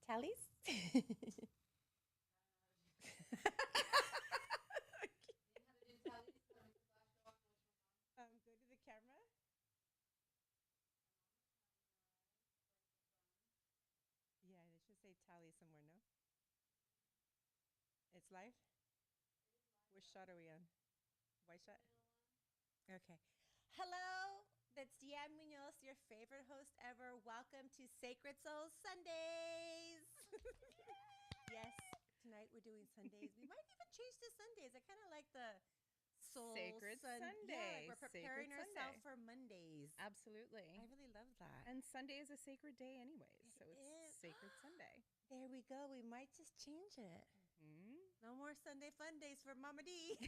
tallies? Go to the camera. Yeah, they should say tally somewhere, no? It's live? Which shot are we on? White shot? Okay. Hello, that's Deanne Munoz, your favorite host ever. Welcome to Sacred Souls Sundays. Yes, tonight we're doing Sundays. We might even change to Sundays. I kind of like the Sacred Sunday. Yeah, like we're preparing Sacred ourselves Sunday. for Mondays. Absolutely. I really love that. And Sunday is a sacred day anyways, It so it's is. Sacred Sunday. There we go. We might just change it. Hmm No more Sunday fun days for Mama D.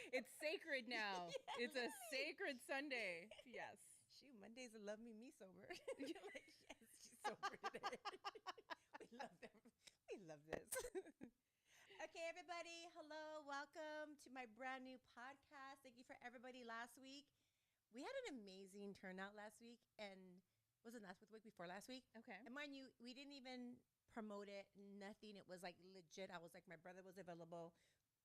It's sacred now. Yeah, It's a sacred Sunday. Yes. Shoot, Mondays will love me sober. You're like, yes, she's sober today. We love them. We love this. Okay, everybody. Hello. Welcome to my brand new podcast. Thank you for everybody last week. We had an amazing turnout last week. And was it last week before last week? Okay. And mind you, we didn't even promote it, nothing. It was like legit. I was like, my brother was available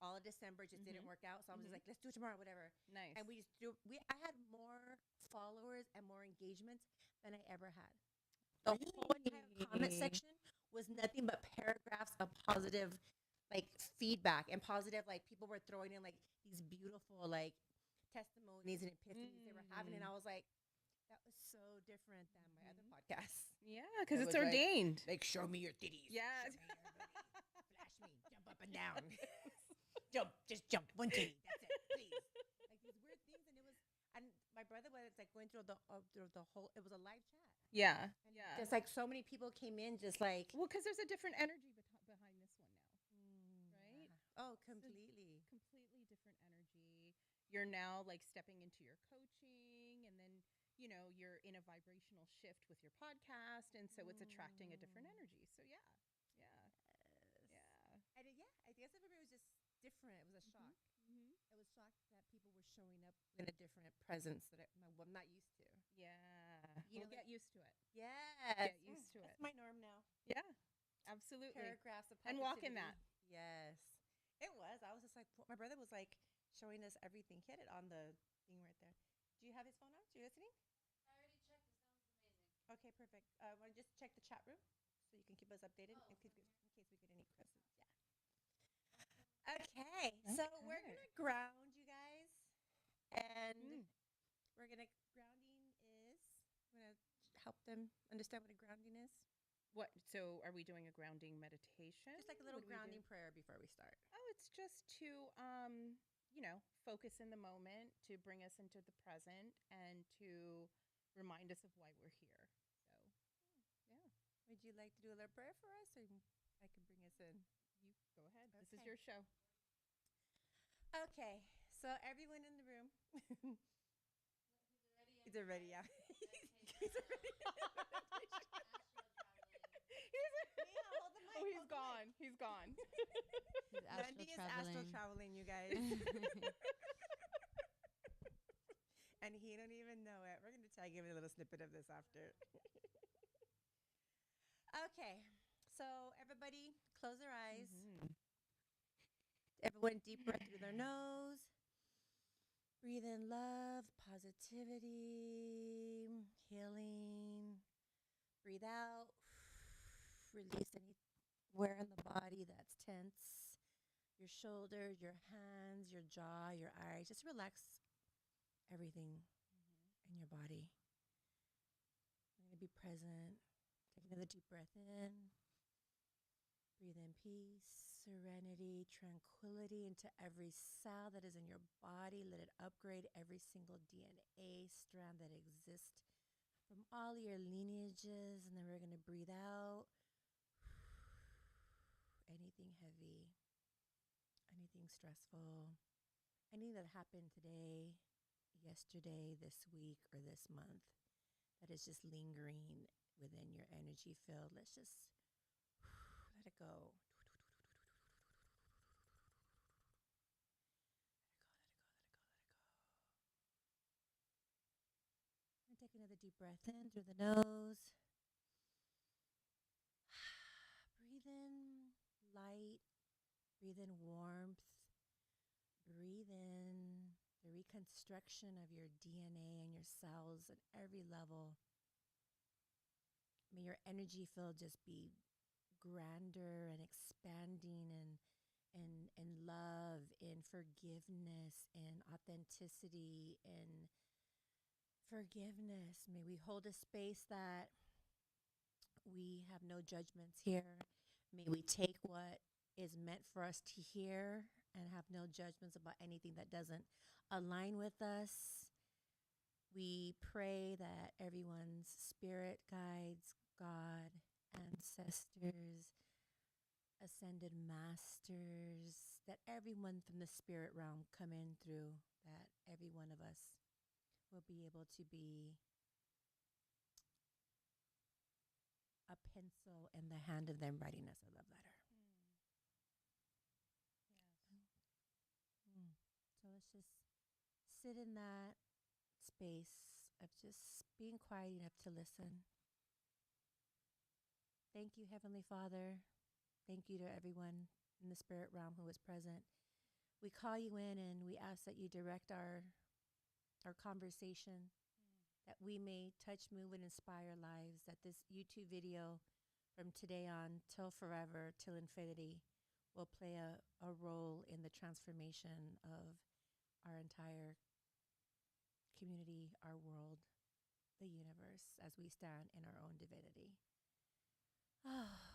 all of December, just didn't work out. So I was just like, let's do it tomorrow, whatever. Nice. And we just do. I had more followers and more engagements than I ever had. The whole entire comment section was nothing but paragraphs of positive, like feedback and positive. Like people were throwing in like these beautiful like testimonies and epiphanies they were having, and I was like, that was so different than my other podcasts. Yeah, because It it's was ordained. Like, show me your titties. Yeah. Show me your booty. Flash me. Jump up and down. Just jump. One titty. That's it, please. Like these weird things, and it was. And my brother was like going through the whole. It was a live chat. Yeah. And Yeah. just like so many people came in, just like. Well, because there's a different energy behind this one now, right? Yeah. Oh, completely. Completely different energy. You're now like stepping into your coaching, and then you're in a vibrational shift with your podcast, and so it's attracting a different energy. So yeah. Yes. Yeah. I guess everybody was just different. It was a shock. Mm-hmm. It was shocked that people were showing up in a different presence that I'm not used to. Yeah. You know, Get used to it. Yes. Get used to it. That's my norm now. Yeah. Absolutely. Paragraphs of and walk in that. Yes. It was. I was just like, my brother was like showing us everything. He had it on the thing right there. Do you have his phone on? Are you listening? I already checked. It sounds amazing. Okay, perfect. Want to just check the chat room so you can keep us updated in case we get any questions. Yeah. Okay, so we're gonna ground you guys, and we're gonna grounding is. I'm gonna help them understand what a grounding is. What? So, are we doing a grounding meditation? Just like a little grounding prayer before we start. Oh, it's just to, focus in the moment, to bring us into the present, and to remind us of why we're here. So, yeah. Would you like to do a little prayer for us, or I can bring us in? You go ahead. Okay. This is your show. Okay, so everyone in the room. He's already, yeah. He's already. Hold the mic. Oh, he's gone. He's gone. Randy is astral traveling, you guys. And he don't even know it. We're going to try to give it a little snippet of this after. Okay, so everybody close their eyes. Everyone deep breath through their nose. Breathe in love, positivity, healing. Breathe out. Release anywhere in the body that's tense. Your shoulders, your hands, your jaw, your eyes. Just relax everything in your body. We're going to be present. Take another deep breath in. Breathe in peace, serenity, tranquility into every cell that is in your body. Let it upgrade every single DNA strand that exists from all your lineages. And then we're going to breathe out anything heavy, anything stressful, anything that happened today, yesterday, this week, or this month that is just lingering within your energy field. Let's just let it go. And take another deep breath in through the nose. Breathe in warmth. Breathe in the reconstruction of your DNA and your cells at every level. May your energy field just be grander and expanding in love, in forgiveness, in authenticity, in forgiveness. May we hold a space that we have no judgments here. May we take what is meant for us to hear and have no judgments about anything that doesn't align with us. We pray that everyone's spirit guides, God, ancestors, ascended masters, that everyone from the spirit realm come in through, that every one of us will be able to be a pencil in the hand of them writing us a love letter. Yes. Mm. So let's just sit in that space of just being quiet enough to listen. Thank you, Heavenly Father. Thank you to everyone in the spirit realm who was present. We call you in and we ask that you direct our conversation, that we may touch, move, and inspire lives, that this YouTube video from today on till forever, till infinity, will play a role in the transformation of our entire community, our world, the universe, as we stand in our own divinity.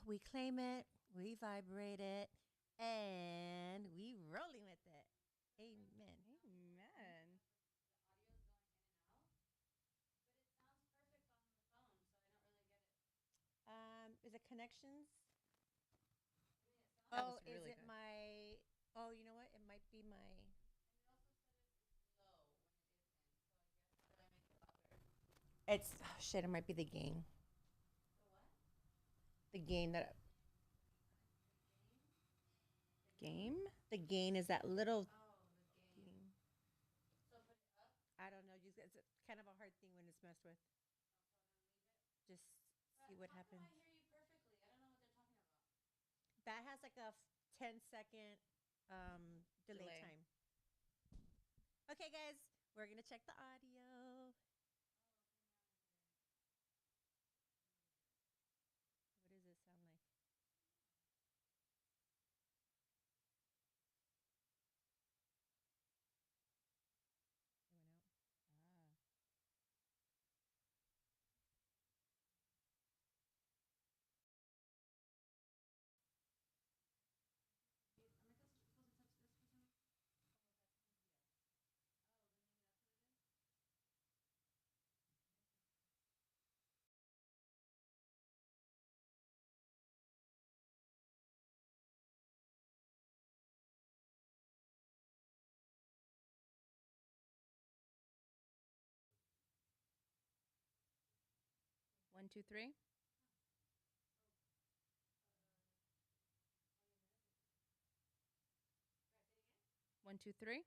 We claim it, we vibrate it, and we rolling with it. Amen. Amen. Is it connections? That Oh, was is really it good. my? Oh, you know what? It might be my. It's oh, shit. It might be the gain. The gain that Game? the gain is that little. Gain. I don't know. Just it's kind of a hard thing when it's messed with. Just see what happens. That has like a 10-second delay Delay. time. Okay, guys, we're gonna check the audio. What does it sound like? It went out. Ah. One, two, three. One, two, three.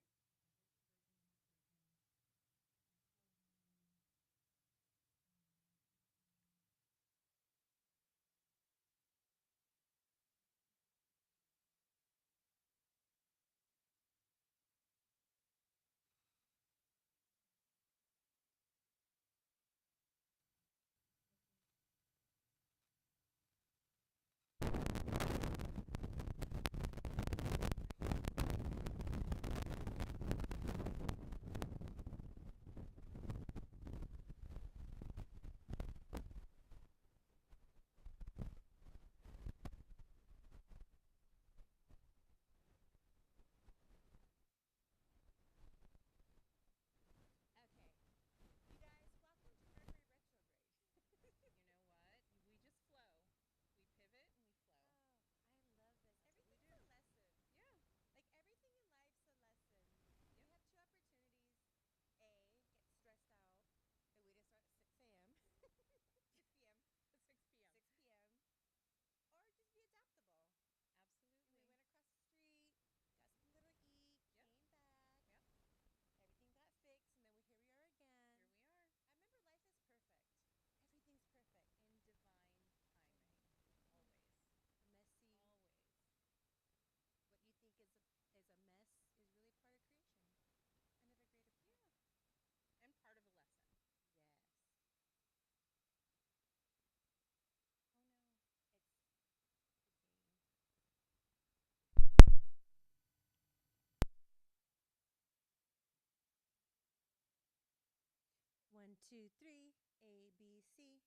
2, 3. A, B, C.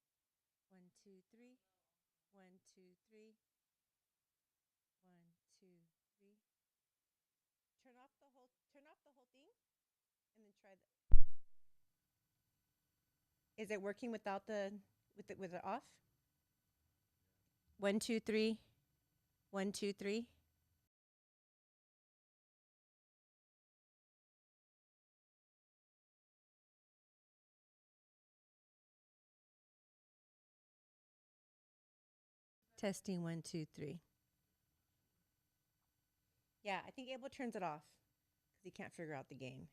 1, 2, 3. 1, 2, 3. 1, 2, 3. Turn off the whole thing and then try the. Is it working without the with it off? 1, 2, 3. 1, 2, 3. Testing 1, 2, 3. Yeah, I think Abel turns it off because he can't figure out the game.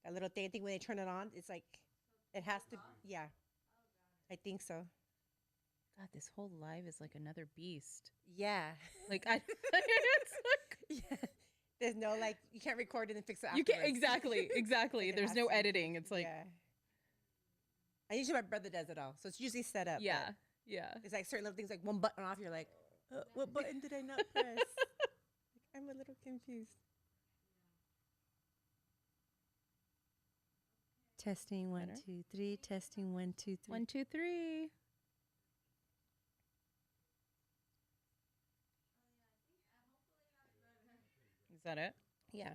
That little thing, I think when they turn it on, it's like it has to. Yeah, I think so. God, this whole live is like another beast. Yeah, Like I, it's like yeah. There's no like you can't record it and fix it. you Afterwards. can't exactly. Like, it There's has no to be- editing. It's like yeah. And usually my brother does it all, so it's usually set up. yeah, but yeah. it's like certain little things, like one button off. You're like, what button did I not press? Like, I'm a little confused. Testing 1, Better? 2, 3. Testing 1, 2, 3. 1, 2, 3. Is that it? Yeah. Okay,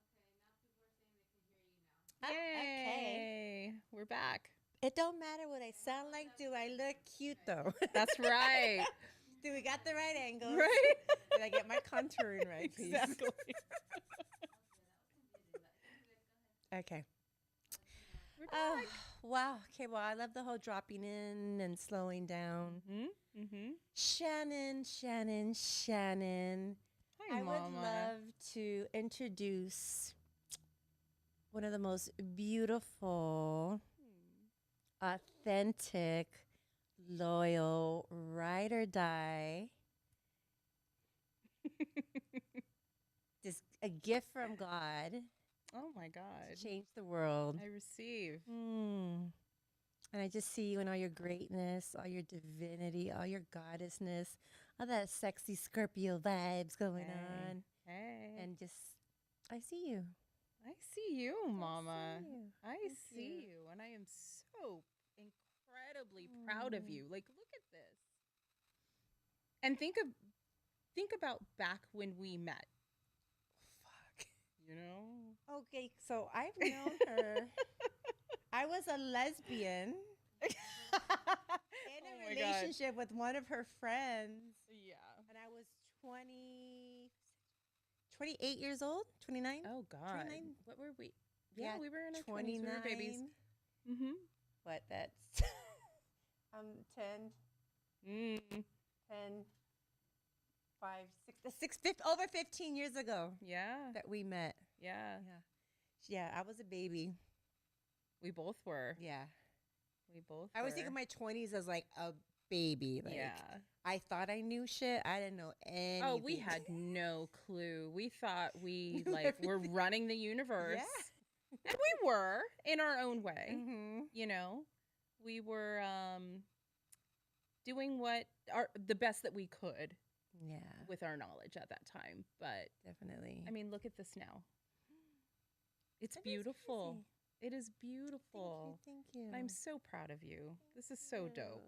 now people are saying they can hear you now. Yay! Okay. We're back. It don't matter what I sound like. Do I look cute though? That's right. Do we got the right angle? Right? Did I get my contouring right, please? Exactly. Okay. We're Oh, back. wow. Okay, well, I love the whole dropping in and slowing down. Mm-hmm. Shannon. Hi, I Mama. would love to introduce one of the most beautiful, authentic, loyal, ride or die. Just a gift from God Oh my to God. change the world. I receive. And I just see you in all your greatness, all your divinity, all your goddessness, all that sexy Scorpio vibes going Hey. on. Hey. And just, I see you. I see you, Mama. you. I Thank see you. you. And I am so incredibly proud of you. Like, look at this. And think about back when we met. Fuck. You know? Okay, so I've known her. I was a lesbian in Oh a my God. relationship with one of her friends. Yeah. And I was 28 years old, 29. Oh God. 29? What were we? Yeah, we were in our 20s. 29. We were babies. Mm-hmm. What, that's 10, Mm. 10, 5, 6, over 15 years ago Yeah. that we met. Yeah. Yeah, I was a baby. We both were. Yeah. We both I always were. think of my 20s as like a baby. Like, yeah. I thought I knew shit. I didn't know anything. Oh, we had no clue. We thought we like were running the universe. Yeah. And we were in our own way. Mm-hmm. You know, we were doing the best that we could Yeah, with our knowledge at that time. But definitely. I mean, look at this now. It's That is beautiful. crazy. It is beautiful. Thank you. I'm so proud of you. This is so dope.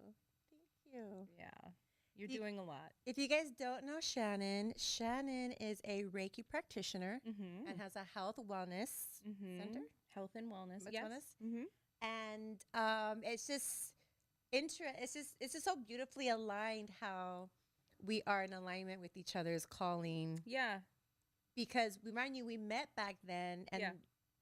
Thank you. Yeah. You're You- doing a lot. If you guys don't know Shannon, Shannon is a Reiki practitioner Mm-hmm. and has a health wellness center. Health and wellness. What's Yes. wellness? Mm-hmm. And it's just it's just so beautifully aligned how we are in alignment with each other's calling, Yeah. because remind you we met back then, and Yeah.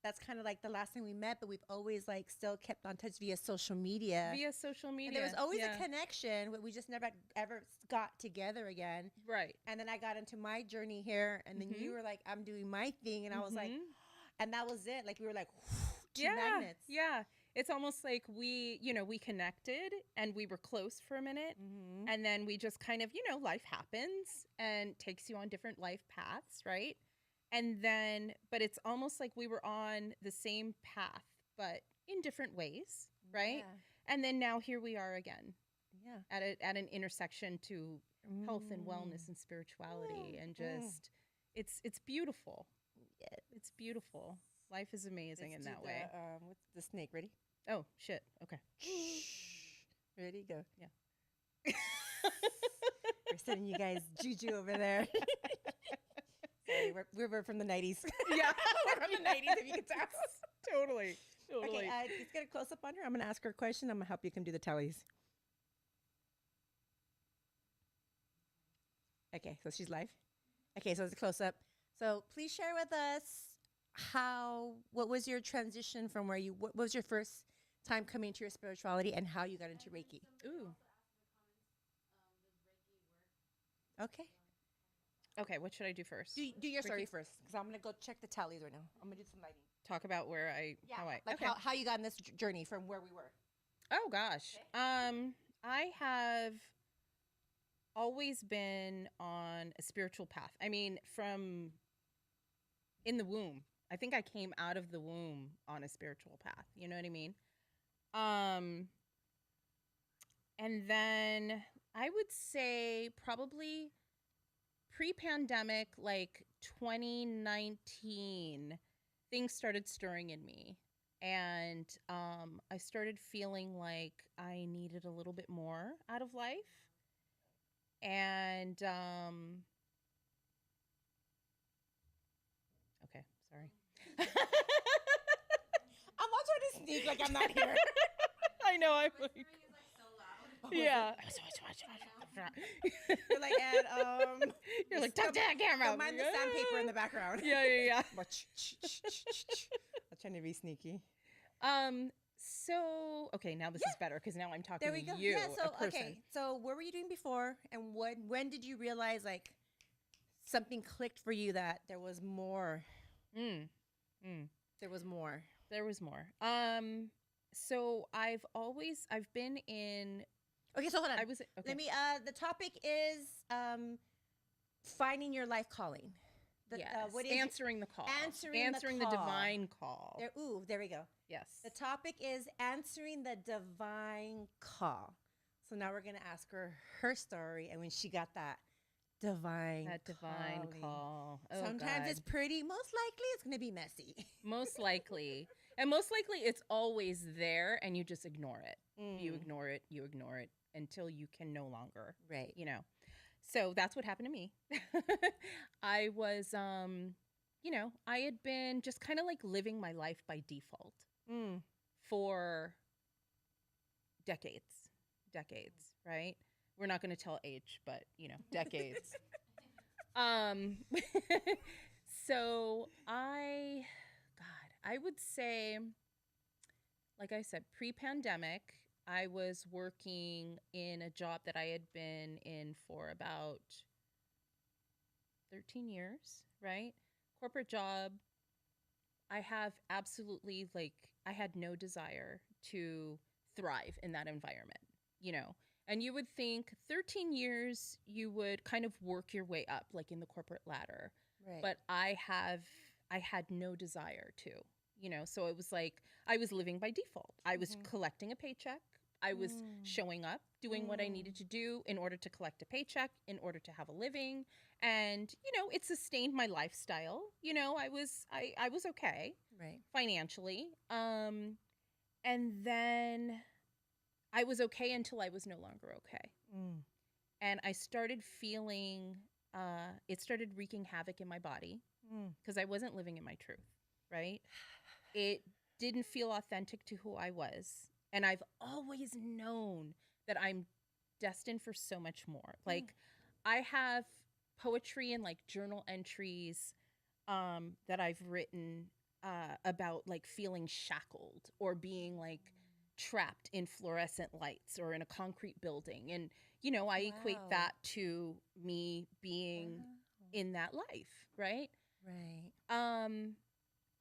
that's kind of like the last time we met, but we've always like still kept on touch via social media. Via social media. And there was always Yeah. a connection, but we just never ever got together again. Right. And then I got into my journey here, and then Mhm. you were like, I'm doing my thing, and I was like, Mhm. and that was it. Like we were like, two yeah. magnets. Yeah. It's almost like we connected and we were close for a minute. Mm-hmm. And then we just kind of, life happens and takes you on different life paths, right? And then, but it's almost like we were on the same path, but in different ways, right? And then now here we are again Yeah. at an intersection to health and wellness Mm. and spirituality, and Mm. just it's beautiful. Yeah. It's beautiful. Life is amazing in Let's do that way. What's the snake? Ready? Oh, shit. Okay. Ready? Go. Yeah. We're sending you guys juju over there. Sorry, we're from the 90s. Yeah. We're from the 90s, if you can tell. Totally. Okay, let's get a close up on her. I'm going to ask her a question. I'm going to help you come do the tallies. Okay, so she's live. Okay, so it's a close up. So please share with us what was your transition from what was your first time coming to your spirituality and how you got into Reiki? Ooh. Okay. Okay, what should I do first? Do your story Reiki? first, because I'm going to go check the tallies right now. I'm going to do some lighting. Talk about where Like okay. how you got in this journey from where we were. Oh gosh. I have always been on a spiritual path. I mean, from in the womb. I think I came out of the womb on a spiritual path. You know what I mean? And then I would say probably pre-pandemic, like 2019, things started stirring in me. And I started feeling like I needed a little bit more out of life. And okay, sorry. I'm all trying to sneak like I'm not here. I know, I'm like, Whispering is like so loud. yeah. You're like, and You're like, touch that camera. don't mind the sandpaper in the background. Yeah. I'm trying to be sneaky. So okay, now this is better because now I'm talking There we to go. you, Yeah. So a person. okay. So what were you doing before, and when did you realize like something clicked for you that there was more? There was more. There was more. So I've been in. Okay, so hold on. I was okay. Let me. The topic is finding your life calling. Yes. What is Answering the call. Answering the the call. divine call. there we go. Yes. The topic is answering the divine call. So now we're gonna ask her story and when she got that divine calling. call. Oh, Sometimes God. it's pretty. Most likely, it's gonna be messy. Most likely. And most likely it's always there and you just ignore it. You ignore it until you can no longer. Right. You know. So that's what happened to me. I was I had been just kind of like living my life by default for decades, right? We're not going to tell age, but decades. So I would say, like I said, pre-pandemic, I was working in a job that I had been in for about 13 years, right? Corporate job. I have absolutely, I had no desire to thrive in that environment, And you would think 13 years, you would kind of work your way up, like in the corporate ladder. Right. But I had no desire to, So it was like I was living by default. I was collecting a paycheck. I was showing up, doing what I needed to do in order to collect a paycheck, in order to have a living. And, it sustained my lifestyle. I was okay. Right. Financially. And then I was okay until I was no longer okay. And I started feeling, it started wreaking havoc in my body because I wasn't living in my truth, right? It didn't feel authentic to who I was. And I've always known that I'm destined for so much more. Like I have poetry and like journal entries that I've written about like feeling shackled or being like trapped in fluorescent lights or in a concrete building. And, I equate that to me being in that life, right? Right.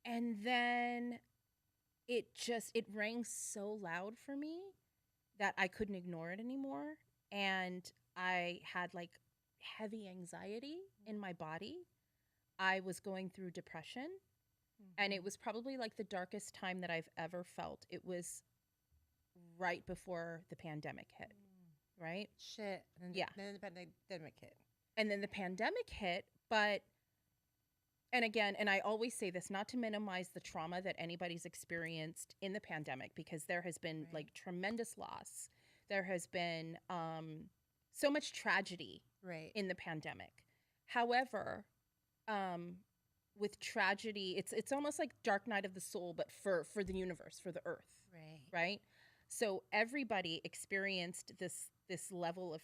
And then it rang so loud for me that I couldn't ignore it anymore. And I had like heavy anxiety in my body. I was going through depression. And it was probably like the darkest time that I've ever felt. It was right before the pandemic hit, right? Shit. And yeah. Then the pandemic hit. And then the pandemic hit, but And again, and I always say this, not to minimize the trauma that anybody's experienced in the pandemic, because there has been Right. like tremendous loss. There has been so much tragedy Right. in the pandemic. However, with tragedy, it's almost like Dark Night of the Soul, but for the universe, for the earth, Right. right? So everybody experienced this level of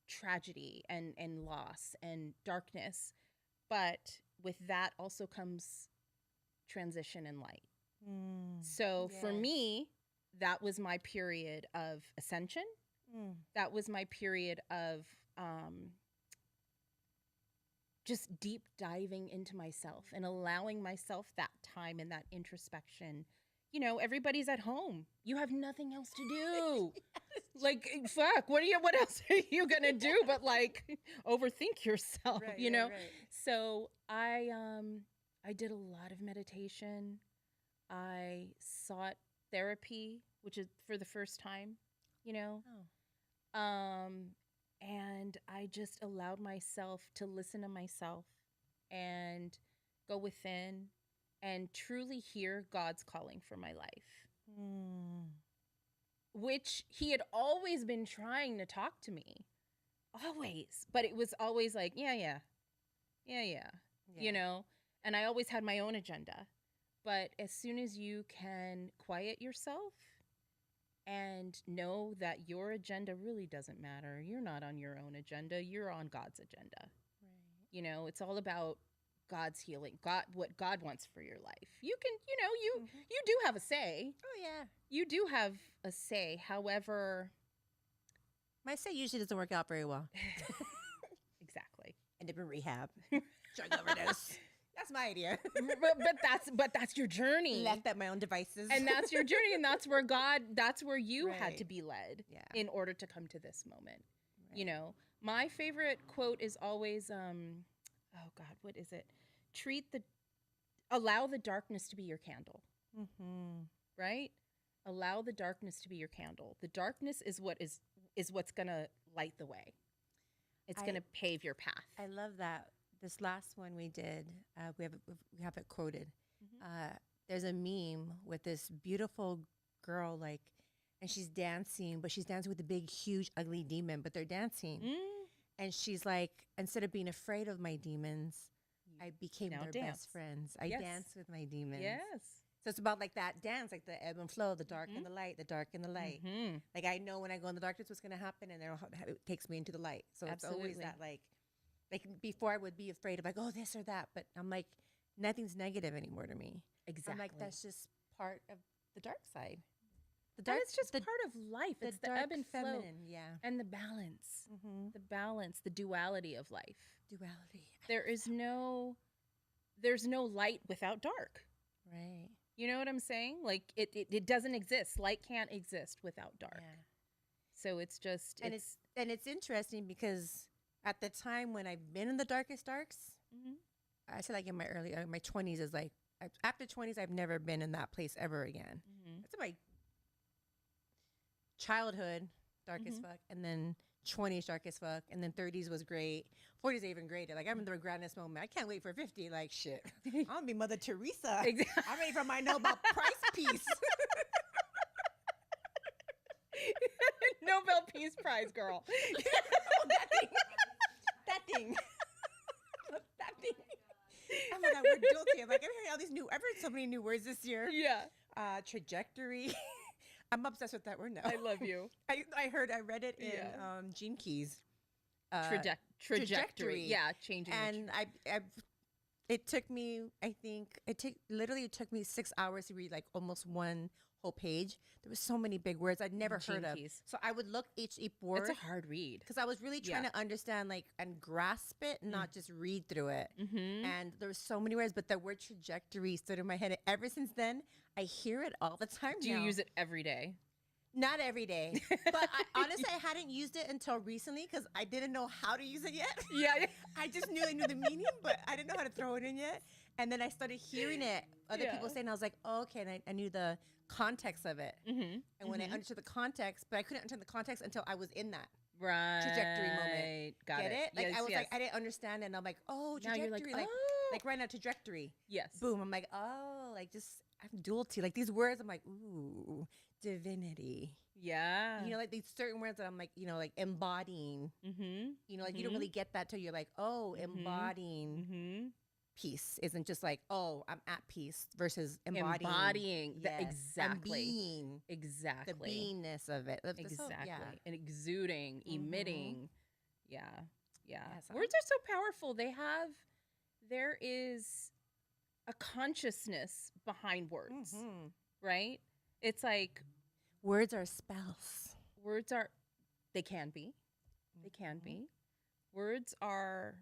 tragedy and loss and darkness, but with that also comes transition and light. So for Yes. me, that was my period of ascension. That was my period of just deep diving into myself and allowing myself that time and that introspection. You know, everybody's at home. You have nothing else to do. Like, fuck, what else are you gonna do but like overthink yourself, Right, you know? right. So I did a lot of meditation. I sought therapy, which is for the first time, you know. Oh. And I just allowed myself to listen to myself and go within and truly hear God's calling for my life, which he had always been trying to talk to me, always. But it was always like, yeah, you know, and I always had my own agenda. But as soon as you can quiet yourself and know that your agenda really doesn't matter, you're not on your own agenda, you're on God's agenda. Right. You know, it's all about God's healing, God, what God wants for your life. You can, you know, you do have a say. Oh yeah. You do have a say. However, My say usually doesn't work out very well. exactly. End up in rehab. Drug overdose. That's my idea. but that's your journey. Left at my own devices. And that's your journey, and that's where you had Right. to be led Yeah. in order to come to this moment. Right. You know, my favorite quote is always oh God, what is it? Allow the darkness to be your candle. Right? Allow the darkness to be your candle. The darkness is what's going to light the way. It's going to pave your path. I love that. This last one we did, we have it quoted. There's a meme with this beautiful girl, like, and she's dancing, but she's dancing with a big, huge, ugly demon, but they're dancing. And she's like, instead of being afraid of my demons, I became Now their dance. best friends. I Yes. danced with my demons. Yes. So it's about like that dance, like the ebb and flow, the dark and the light, the dark and the light. Like I know when I go in the darkness what's going to happen, and then it takes me into the light. So it's always Absolutely. that like before I would be afraid of like, oh, this or that. But I'm like, nothing's negative anymore to me. Exactly. I'm like, that's just part of the dark side. The And it's just part of life. It's the dark ebb and flow feminine, yeah. and the balance. The balance, the duality of life. Duality. There's no light without dark. Right. You know what I'm saying? Like it doesn't exist. Light can't exist without dark. Yeah. So it's just And it's interesting because at the time when I've been in the darkest darks, I said like in my my 20s is like after 20s I've never been in that place ever again. That's my childhood dark as fuck, and then 20s dark as fuck, and then 30s was great. 40s even greater. Like I'm in the grandest moment. I can't wait for 50. Like shit, I'm gonna be Mother Teresa. Exactly. I'm ready for my Nobel Prize piece. Nobel Peace Prize, girl. That thing. That thing. Oh my God, we're guilty. I'm like, I'm hearing all these I've heard so many new words this year. Yeah. Trajectory. I'm obsessed with that word now. I love you. I read it in Gene Keys. Trajectory. Yeah, changing. And it took me, I think, it took me 6 hours to read like almost one whole page. There was so many big words I'd never heard of. Keys. So I would look each word. It's a hard read. Because I was really trying to understand like and grasp it, not just read through it. And there were so many words, but the word trajectory stood in my head. And ever since then, I hear it all the time. Do you use it every day? Not every day, but honestly, I hadn't used it until recently because I didn't know how to use it yet. Yeah. I just knew I knew the meaning, but I didn't know how to throw it in yet. And then I started hearing it, other people saying, I was like, oh, okay, and I knew the context of it. And when I understood the context, but I couldn't understand the context until I was in that trajectory moment. Got Get it? Like Yes, I was yes. like, I didn't understand it, and I'm like, oh, Now trajectory. you're like, Like right now, trajectory. Yes. Boom. I'm like, oh, like just I'm duality. Like these words, I'm like, ooh, divinity. Yeah. You know, like these certain words that I'm like, you know, like embodying. Mm-hmm. You know, like you don't really get that till you're like, oh, embodying Mm-hmm. peace isn't just like, oh, I'm at peace versus embodying. Yes, I'm exactly. being the Exactly. beingness of it. That's so- Exactly. yeah. And exuding, Mhm. emitting. Yeah. Yeah. Yes, Words are so powerful. There is a consciousness behind words, Mhm. right? It's like Words are spells. words are, they can be. They can Mhm. be. Words are,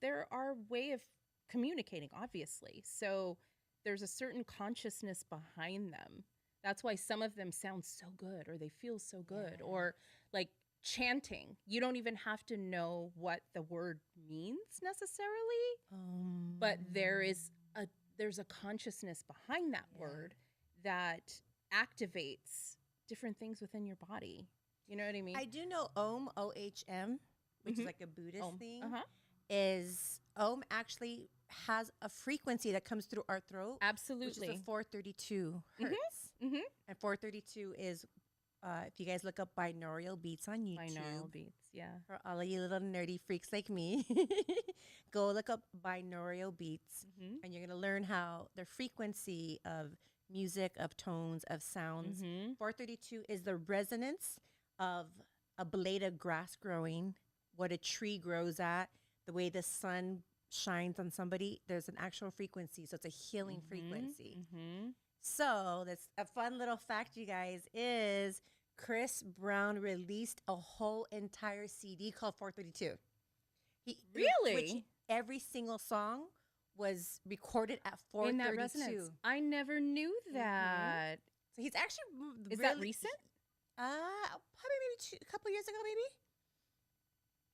they're our way of communicating, obviously. So there's a certain consciousness behind them. That's why some of them sound so good or they feel so good. Yeah. Or like chanting, you don't even have to know what the word means necessarily, but there's a consciousness behind that Yeah. word that activates different things within your body. You know what I mean? I do know OHM, which is Mhm. like a Buddhist Om. thing. Uh-huh. Is actually has a frequency that comes through our throat, which Absolutely. is a 432 Mhm. hertz. Mm-hmm. And 432 is, if you guys look up binaural beats on YouTube, Binaural beats, yeah. for all of you little nerdy freaks like me, go look up binaural beats, Mm-hmm. and you're gonna learn how the frequency of music, of tones, of sounds. Mm-hmm. 432 is the resonance of a blade of grass growing, what a tree grows at, the way the sun shines on somebody. There's an actual frequency, so it's a healing frequency. Mm-hmm. So that's a fun little fact, you guys, is Chris Brown released a whole entire CD called 432. Really? Which every single song was recorded at In 432. that resonance. I never knew that. So he's actually Is that recent? Probably maybe a couple years ago, maybe.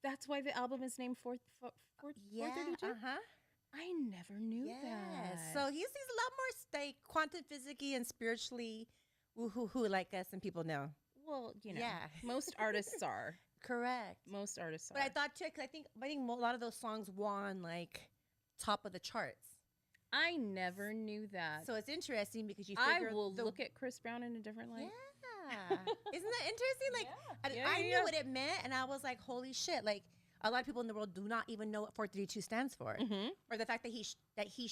That's why the album is named 432? Uh-huh. I never knew that. So he's a lot more like quantum physically and spiritually woo-hoo-hoo like us and people know. Well, Yeah. most artists are. Correct. Most artists are. But I thought too, 'cause I think a lot of those songs won like top of the charts. I never knew that. So it's interesting because you I figure will look at Chris Brown in a different light. Yeah. Isn't that interesting? Like Yeah. I knew what it meant and I was like, holy shit, like a lot of people in the world do not even know what 432 stands for. Mm-hmm. Or the fact that he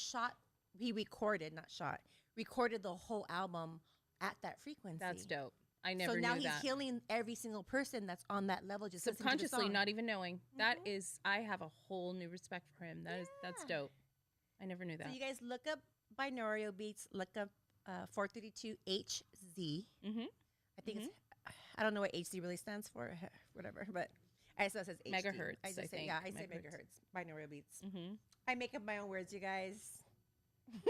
recorded the whole album at that frequency. That's dope. I never so knew now that. he's healing every single person that's on that level, just listening to the subconsciously, song. not even knowing. That is, I have a whole new respect for him. That's Yeah. dope. I never knew that. So you guys look up binaural beats, look up 432 HZ. Mm-hmm. I think it's, I don't know what HZ really stands for, whatever, but I still says HD. Megahertz, I just I say, think. yeah, I say Megahertz. megahertz, binaural beats. Mm-hmm. I make up my own words, you guys.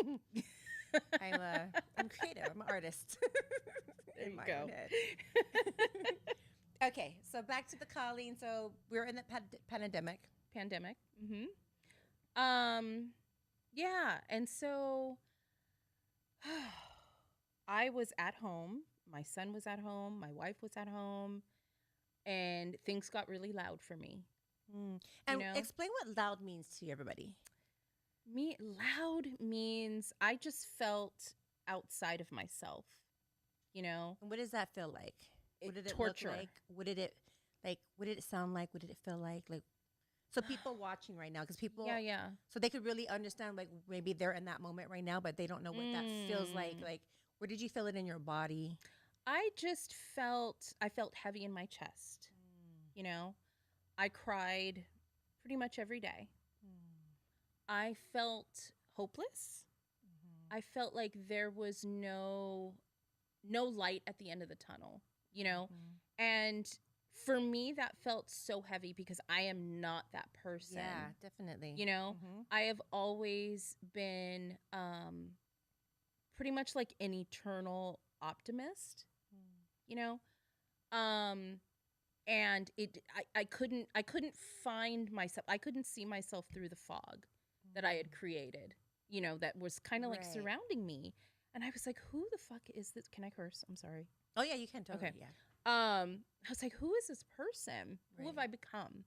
I'm creative. I'm an artist. There In you my go. own head. Okay, so back to the calling. So we're in the pandemic. Pandemic. Mm-hmm. Yeah, and so I was at home. My son was at home. My wife was at home, and things got really loud for me. And know? explain what loud means to everybody. Loud means I just felt outside of myself. And what does that feel like? What did it torture. look like? What did it sound like? What did it feel like? So people watching right now, because people, Yeah. so they could really understand, like maybe they're in that moment right now, but they don't know what that feels like. Like, where did you feel it in your body? I felt heavy in my chest. I cried pretty much every day. I felt hopeless. I felt like there was no light at the end of the tunnel, And for me, that felt so heavy because I am not that person. Yeah, definitely. I have always been pretty much like an eternal optimist, and I couldn't find myself. I couldn't see myself through the fog that I had created, that was kind of like surrounding me. And I was like, who the fuck is this? Can I curse? I'm sorry. Oh yeah, you can totally. Okay. Yeah. I was like, who is this person? Who have I become?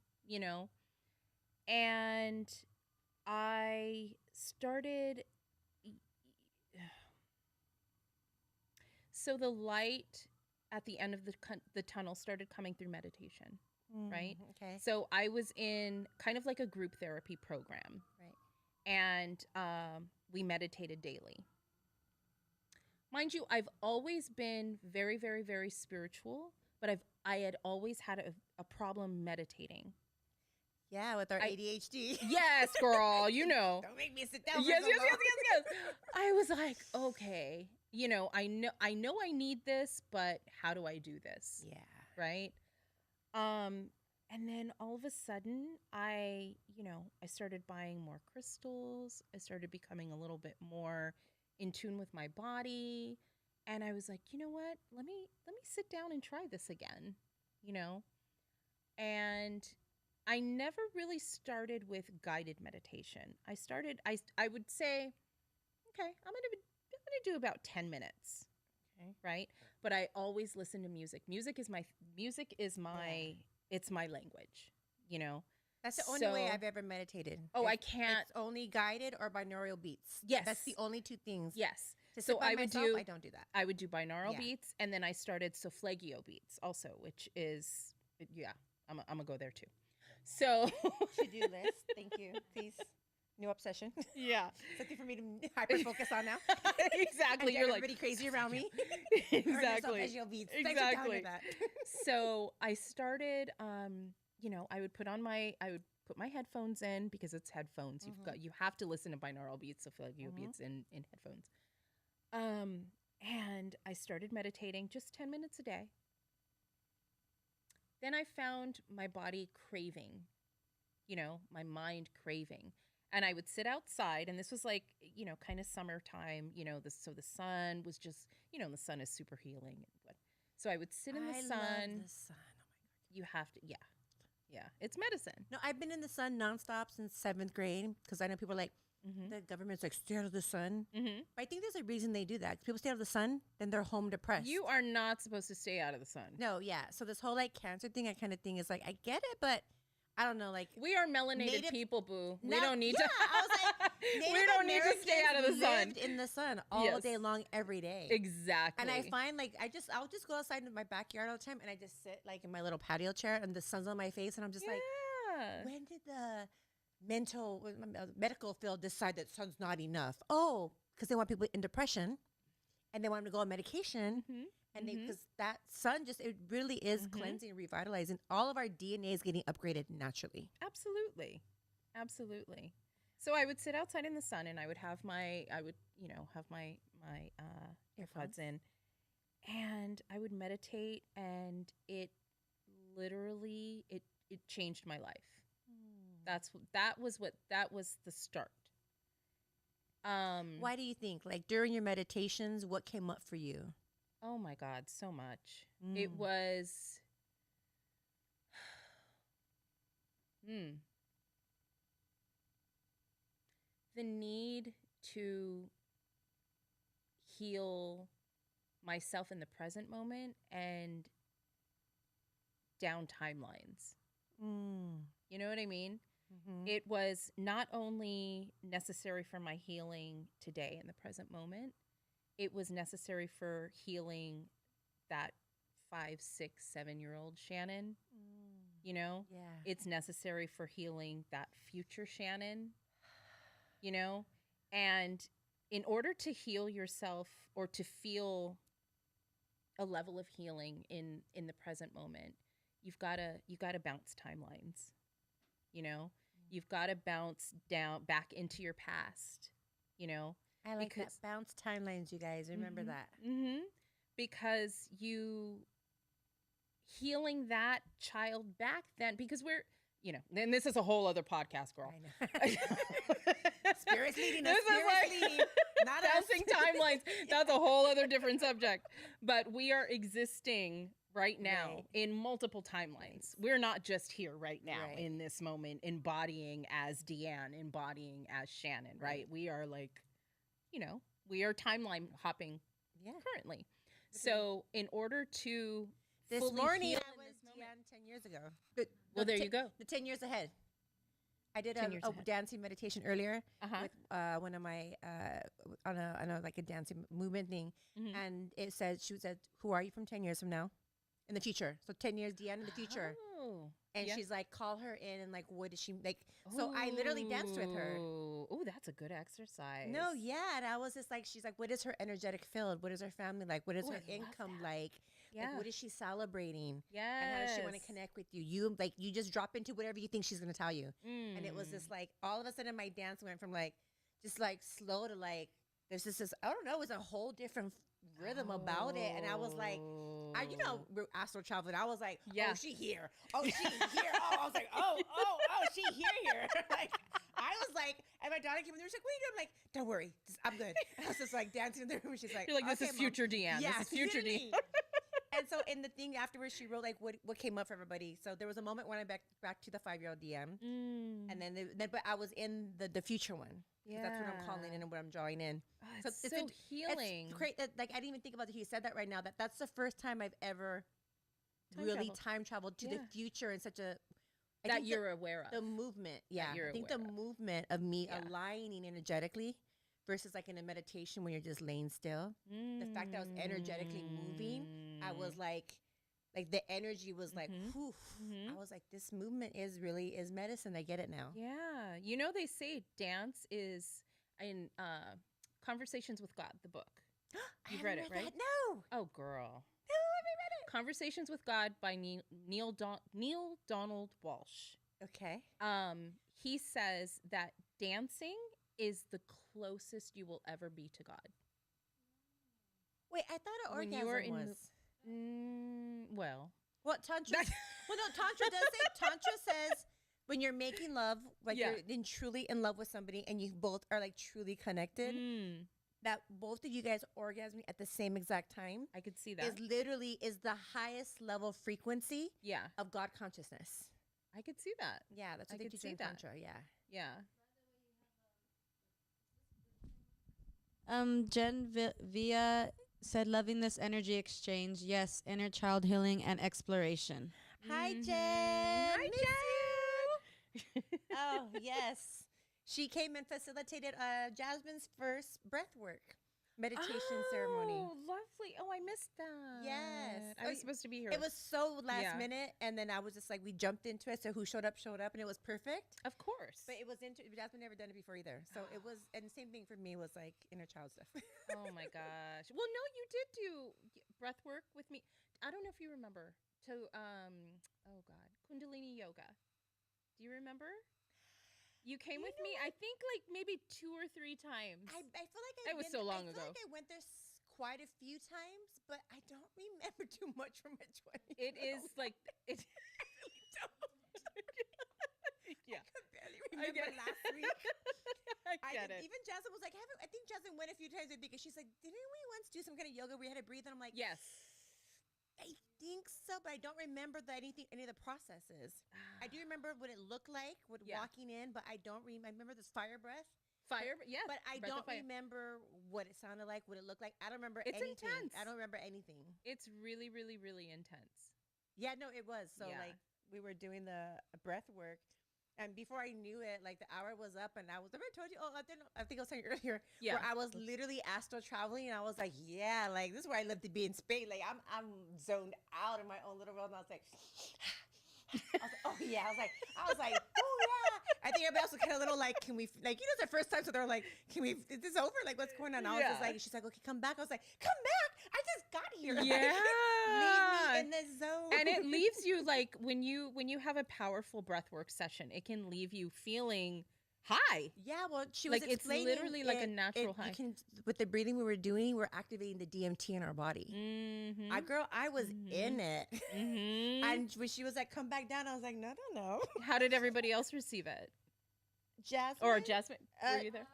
And I started. So the light at the end of the tunnel started coming through meditation, right? Okay. So I was in kind of like a group therapy program, Right. and we meditated daily. Mind you, I've always been very, very, very spiritual, but I had always had a problem meditating. Yeah, with our ADHD. Yes, girl, you know. Don't make me sit down. Yes. I was like, okay, I know I need this, but how do I do this? Yeah. Right? And then all of a sudden I started buying more crystals. I started becoming a little bit more in tune with my body, and I was like, you know what? Let me sit down and try this again, you know? And I never really started with guided meditation. I would say, okay, I'm going to do about 10 minutes. Okay. Right? But I always listen to music. Music is my it's my language, you know. That's the only way I've ever meditated. I can't. It's only guided or binaural beats. Yes. That's the only two things. Yes. So I don't do that. I would do binaural beats, and then I started solfeggio beats also, which is I'm gonna go there too. So to-do list. Thank you. Please. New obsession. Yeah. Something for me to hyper focus on now. Exactly. You're like everybody crazy around me. Exactly. Exactly. So I started. I would put my headphones in because it's headphones. You have to listen to binaural beats, solfeggio beats in headphones. And I started meditating just 10 minutes a day. Then I found my body craving, my mind craving. And I would sit outside, and this was like, kind of summertime, so the sun was just, the sun is super healing. So I would sit in the sun. I love the sun. Oh my God. You have to, yeah, it's medicine. No, I've been in the sun nonstop since 7th grade because I know people are like, the government's like, stay out of the sun. But I think there's a reason they do that. People stay out of the sun, then they're home depressed. You are not supposed to stay out of the sun. No, yeah. So this whole like cancer thing, I kind of think is like, I get it, but I don't know, like we are melanated people, boo. We don't need to. I was like, we don't need to stay out of the sun. Lived in the sun all day long, every day. Exactly. And I find like I'll just go outside in my backyard all the time, and I just sit like in my little patio chair, and the sun's on my face, and I'm just like, when did the medical field decide that sun's not enough? Oh, because they want people in depression, and they want them to go on medication. And because that sun it really is cleansing, revitalizing. All of our DNA is getting upgraded naturally. Absolutely. So I would sit outside in the sun, and I would have my AirPods in, and I would meditate, and it literally it changed my life. That was the start. Why do you think? Like during your meditations, what came up for you? Oh my God, so much. It was the need to heal myself in the present moment and down timelines. You know what I mean? It was not only necessary for my healing today in the present moment, it was necessary for healing that 5, 6, 7-year-old Shannon. Yeah. It's necessary for healing that future Shannon, and in order to heal yourself or to feel a level of healing in the present moment, you got to bounce timelines. You've got to bounce down back into your past, I like that. Bounce timelines, you guys. Remember that. Because healing that child back then, because we're, then this is a whole other podcast, girl. I know. Spirit's leading us. Spirit's leading. Not bouncing timelines. That's a whole other different subject. But we are existing right now in multiple timelines. We're not just here right now in this moment embodying as Deanne, embodying as Shannon, right? We are like, we are timeline hopping currently. So in order to this morning I was Deanne 10 years ago. Well, there you go. The 10 years ahead. I did 10 years a ahead. dancing meditation earlier Uh-huh. with one of my on a like a dancing movement thing, Mhm. and it said she said, "Who are you from 10 years from now, in the future?" So 10 years, Deanna, in the future, Oh. and Yeah. she's like, "Call her in," and like, what is she like? So I literally danced with her. Oh, that's a good exercise. No, yeah, and I was just like, she's like, "What is her energetic field? What is her family like? What is Ooh, I her love income that. like? Yeah. Like, what is she celebrating?" Yes. And how does she want to connect with you? You just drop into whatever you think she's gonna tell you. And it was just like all of a sudden my dance went from like just like slow to like there's just this I don't know, it was a whole different rhythm about it. And I was like, we're astral traveling. I was like, Yeah. oh, she here. Oh, she here. Oh, I was like, oh, she here. Like I was like, and my daughter came in there. She's like, what are you doing? I'm like, don't worry, I'm good. I was just like dancing in the room. She's like, You're like, this okay, is Mom. future Deanne. Yeah, This is future literally. Deanne. And so in the thing afterwards, she wrote like what came up for everybody. So there was a moment when I back to the 5-year-old DM, and then but I was in the future one. Yeah. That's what I'm calling in and what I'm drawing in. Oh, it's so healing. It's great that like I didn't even think about it. He said that right now. That's the first time I've ever Time really traveled. time traveled to the Yeah. future in such a I That think you're aware of. the movement. Yeah, you're I think the aware of. movement of me Yeah. aligning energetically versus like in a meditation when you're just laying still. The fact that I was energetically moving, I was like the energy was like, Mhm. whew. Mhm. I was like, this movement is medicine. I get it now. Yeah. You know, they say dance is in Conversations with God, the book. I You've haven't read it, right? that. No, Oh, girl. no, I haven't read it. Conversations with God by Neil Donald Walsh. Okay. He says that dancing is the closest you will ever be to God. Wait, I thought an When you orgasm are in was. Well, What tantra? Well, no, tantra does say. Tantra says when you're making love, like Yeah. you're truly in love with somebody, and you both are like truly connected. That both of you guys orgasming at the same exact time I could see that. is literally the highest level frequency Yeah, of God consciousness. I could see that. Yeah, that's I what they could teach see in that. tantra. Yeah. Yeah. Via said, loving this energy exchange. Yes, inner child healing and exploration. Hi, Mhm. Jen. Hi, Miss Jen. you. Oh, yes. She came and facilitated Jasmine's first breathwork meditation ceremony. Oh, lovely. Oh, I missed that. Yes. I was supposed to be here. It was so last Yeah. minute, and then I was just like, we jumped into it. So who showed up, and it was perfect. Of course. But it was Jasmine never done it before either. So it was, and the same thing for me was like inner child stuff. Oh my gosh. Well, no, you did do breath work with me. I don't know if you remember. Oh God, Kundalini yoga. Do you remember? You came with me. I think like maybe 2 or 3 times. I feel like It was so long I ago. feel like I went there quite a few times, but I don't remember too much from my 20s. It is like it. Yeah, I could barely I get remember it. last week. I get it. Even Jasmine was like, I think Jasmine went a few times with me because she's like, didn't we once do some kind of yoga where we had to breathe? And I'm like, Yes. I think so, but I don't remember any of the processes. I do remember what it looked like with Yeah. walking in, but I don't remember. I remember this fire breath, Fire. Yeah. but I Breath of don't fire. remember what it sounded like, what it looked like. I don't remember It's anything. intense. I don't remember anything. It's really, really, really intense. Yeah, no, it was. So Yeah. like we were doing the breath work. And before I knew it, like the hour was up, and I was. Remember I told you? Oh, I think I was telling you earlier. Yeah. Where I was literally astral traveling, and I was like, yeah, like this is where I live to be in space. Like I'm zoned out in my own little world, and I was like, oh yeah. I was like, oh yeah. I think everybody else was kind of little like, can we like it's their first time, so they're like, is this over? Like what's going on? I was just Yeah. like, she's like, okay, come back. I was like, come back. I just got here. Like, Yeah. leave me in the zone. And it leaves you like when you have a powerful breathwork session, it can leave you feeling high. Yeah, well, she was Like, it's explaining literally like a natural high. You can, with the breathing we were doing, we're activating the DMT in our body. Mm-hmm. I was in it. Mm-hmm. And when she was like, come back down, I was like, no. How did everybody else receive it? Jasmine? Or Jasmine, were Uh, you there?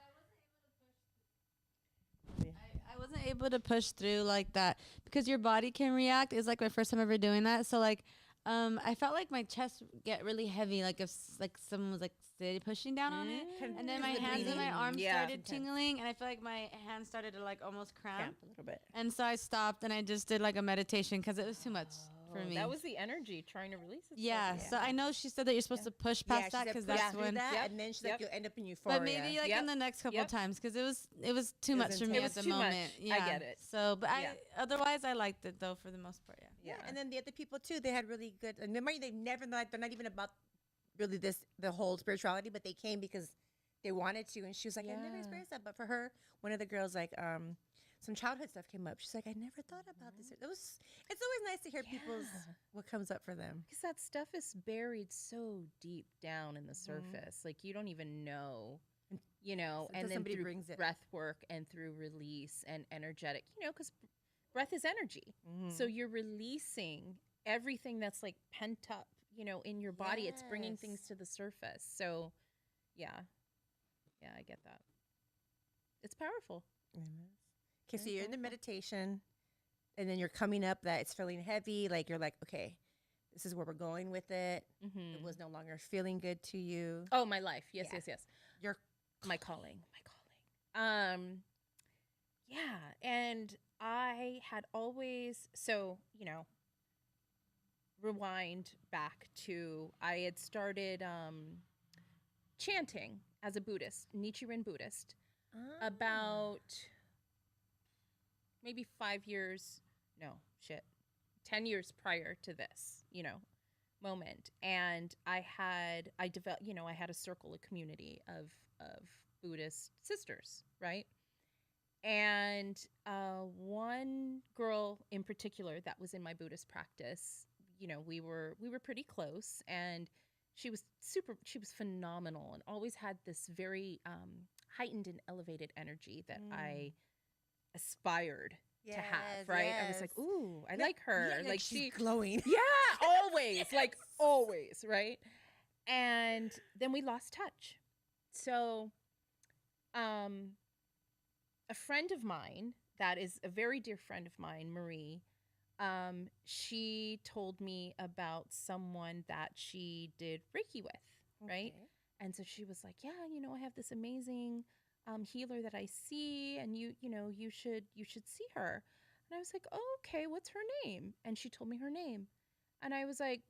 I wasn't able to push through like that because your body can react. It's like my first time ever doing that. So like, I felt like my chest get really heavy, like if like someone was like steady pushing down on it. And then my Because the hands and my breathing. arms Yeah. started Intense. tingling, and I feel like my hands started to like almost cramp. Cramp a little bit. And so I stopped and I just did like a meditation because it was too much for me. That was the energy trying to release it. Yeah, so I know she said that you're supposed to push Yeah, past she that said because push that's through when. that, Yep. and then she's Yep. like, you'll end up in euphoria. But maybe like Yep. in the next couple Yep. times because it was too It much was for me intense. at It the was too much. moment. I Yeah. get it. So, but Yeah. otherwise I liked it though for the most part. Yeah. Yeah, and then the other people too, they had really good. And remember, they've never like they're not even about really the whole spirituality, but they came because they wanted to. And she was like, I never Yeah. experienced that. But for her, one of the girls like some childhood stuff came up. She's like, I never thought about this. It's always nice to hear people's what comes up for them. Because that stuff is buried so deep down in the surface. Like you don't even know, you know, Until and then somebody through brings it. breath work and through release and energetic, you know, because breath is energy. So you're releasing everything that's like pent up, you know, in your body. It's bringing things Yes. to the surface. So, yeah. Yeah, I get that. It's powerful. Okay, so Very you're in the powerful. meditation, and then you're coming up that it's feeling heavy. Like you're like, okay, this is where we're going with it. Mm-hmm. It was no longer feeling good to you. Oh, my life. Yes, Yeah. yes, yes. You're My calling. My calling. Yeah, and I had always, so, you know, rewind back to I had started chanting as a Buddhist, Nichiren Buddhist, about maybe 5 years, no, shit, 10 years prior to this, you know, moment. And I developed, you know, I had a circle, a community of Buddhist sisters, right? And one girl in particular that was in my Buddhist practice, you know, we were pretty close, and she was phenomenal and always had this very heightened and elevated energy that I aspired to have, right? I was like, ooh, I like her. Yeah, like she's she glowing. Yeah, always, like always, right? And then we lost touch. So a friend of mine that is a very dear friend of mine, Marie, she told me about someone that she did Reiki with, right? Okay. And so she was like, yeah, you know, I have this amazing healer that I see, and you know, you should see her. And I was like, oh, okay, what's her name? And she told me her name. And I was like,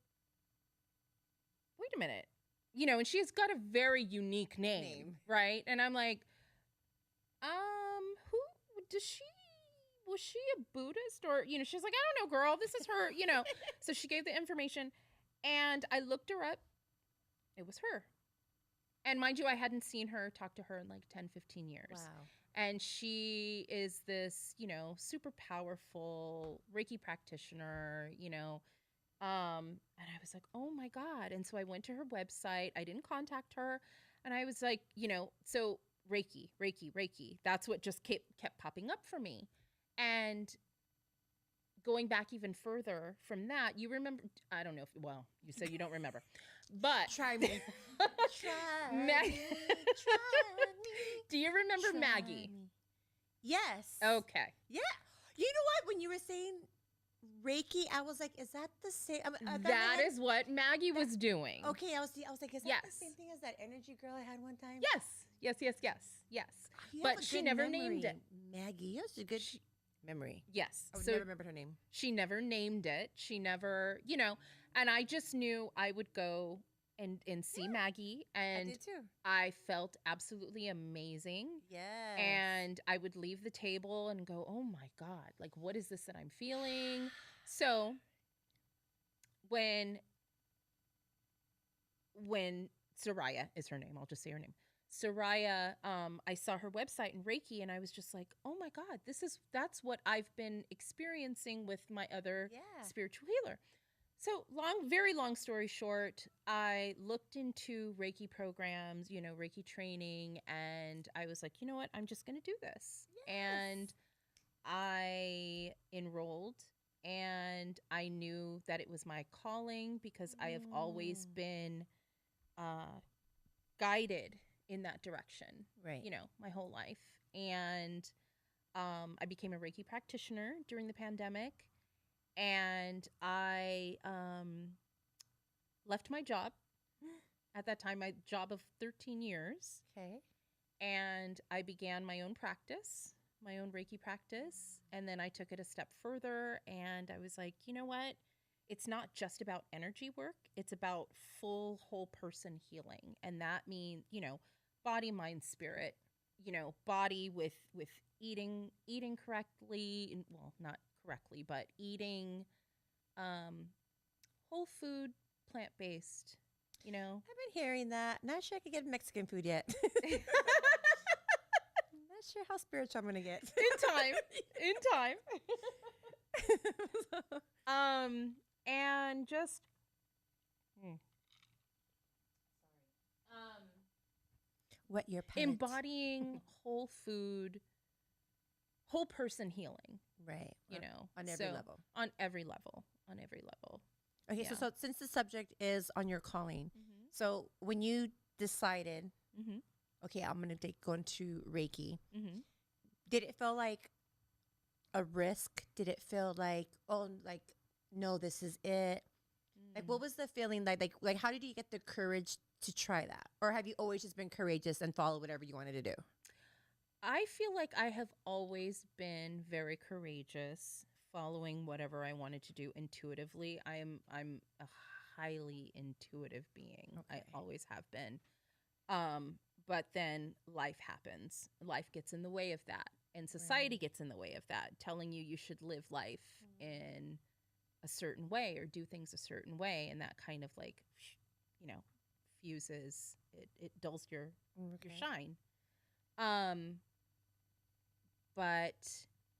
wait a minute. You know, and she's got a very unique name. Right? And I'm like, who was she a Buddhist? Or, you know, she's like, I don't know, girl, this is her, you know. So she gave the information, and I looked her up. It was her. And mind you, I hadn't seen her, talked to her in like 10, 15 years. Wow. And she is this, you know, super powerful Reiki practitioner, you know. And I was like, oh my God. And so I went to her website. I didn't contact her. And I was like, you know, so Reiki. That's what just kept popping up for me. And going back even further from that, you remember, I don't know if, well, you said you don't remember, but. Try me. Try me. Try me. Do you remember Try Maggie? me. Yes. Okay. Yeah. You know what? When you were saying Reiki, I was like, is that the same? That is what Maggie was doing. Okay, I was like, is that Yes. the same thing as that energy girl I had one time? Yes. You have But a she good never memory, named it. Maggie, you have a good memory. Yes. I would So never remember her name. she never named it. She never, you know, and I just knew I would go and see Maggie, I and did too. I felt absolutely amazing. Yes. And I would leave the table and go, oh my God, like, what is this that I'm feeling? So when Soraya is her name, I'll just say her name. Soraya, I saw her website in Reiki, and I was just like, oh my God, that's what I've been experiencing with my other spiritual healer. So very long story short, I looked into Reiki programs, you know, Reiki training, and I was like, you know what, I'm just going to do this. Yes. And I enrolled, and I knew that it was my calling because I have always been guided in that direction, Right. you know, my whole life. And I became a Reiki practitioner during the pandemic, and I left my job at that time, my job of 13 years. Okay. And I began my own practice, my own Reiki practice. And then I took it a step further, and I was like, you know what? it's not just about energy work, it's about full whole person healing. And that means, body, mind, spirit, body with eating correctly, well, not correctly, but eating whole food, plant-based, I've been hearing that. Not sure I could get Mexican food yet. in Not sure how spiritual I'm gonna get. time. And just What your palate. embodying whole food, whole person healing, Right. On every So, level. on every level, on every level. Okay, Yeah. so since the subject is on your calling, Mm-hmm. so when you decided, Mm-hmm. okay, I'm gonna go into Reiki, Mm-hmm. did it feel like a risk? Did it feel like, oh, like, no, this is it? Like, what was the feeling like? Like, how did you get the courage to try that, or have you always just been courageous and follow whatever you wanted to do? I feel like I have always been very courageous, following whatever I wanted to do intuitively. I'm a highly intuitive being. I Okay. always have been. But then life happens. Life gets in the way of that, and society Right. gets in the way of that, telling you should live life in a certain way or do things a certain way, and that kind of like, fuses it, dulls your Okay. shine. Um, but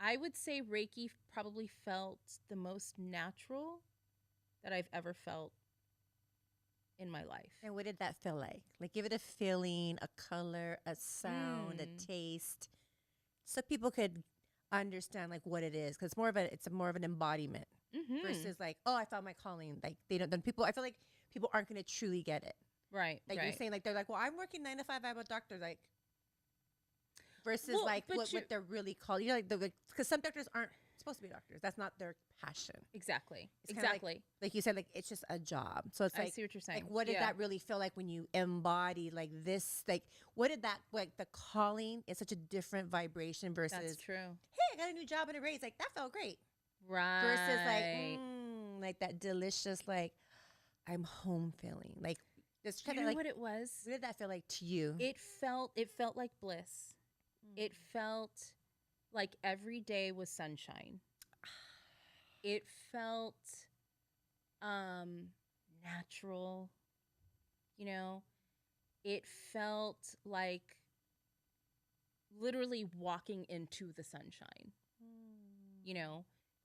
I would say Reiki probably felt the most natural that I've ever felt in my life. And what did that feel like? Like, give it a feeling, a color, a sound, a Mm. taste, so people could understand like what it is. Because it's more of an embodiment Mm-hmm. versus like, oh, I found my calling. Like they don't. Then people, I feel like people aren't going to truly get it. Right, Like you're right. saying, like they're like, well, I'm working 9 to 5. I'm a doctor. Like versus Well, like but what they're really called. Like because some doctors aren't supposed to be doctors. That's not their passion. Exactly. It's kinda Exactly. Like you said, like it's just a job. So it's I like, see what you're saying. like what did Yeah. that really feel like when you embody like this? Like what did that, like the calling is such a different vibration versus, That's true. hey, I got a new job and a raise. Like that felt great. Right. Versus like that delicious, like I'm home feeling. Like it's you kind know of like, what it was? what did that feel like to you? It felt like bliss. It felt like every day was sunshine. It felt natural, you know. It felt like literally walking into the sunshine,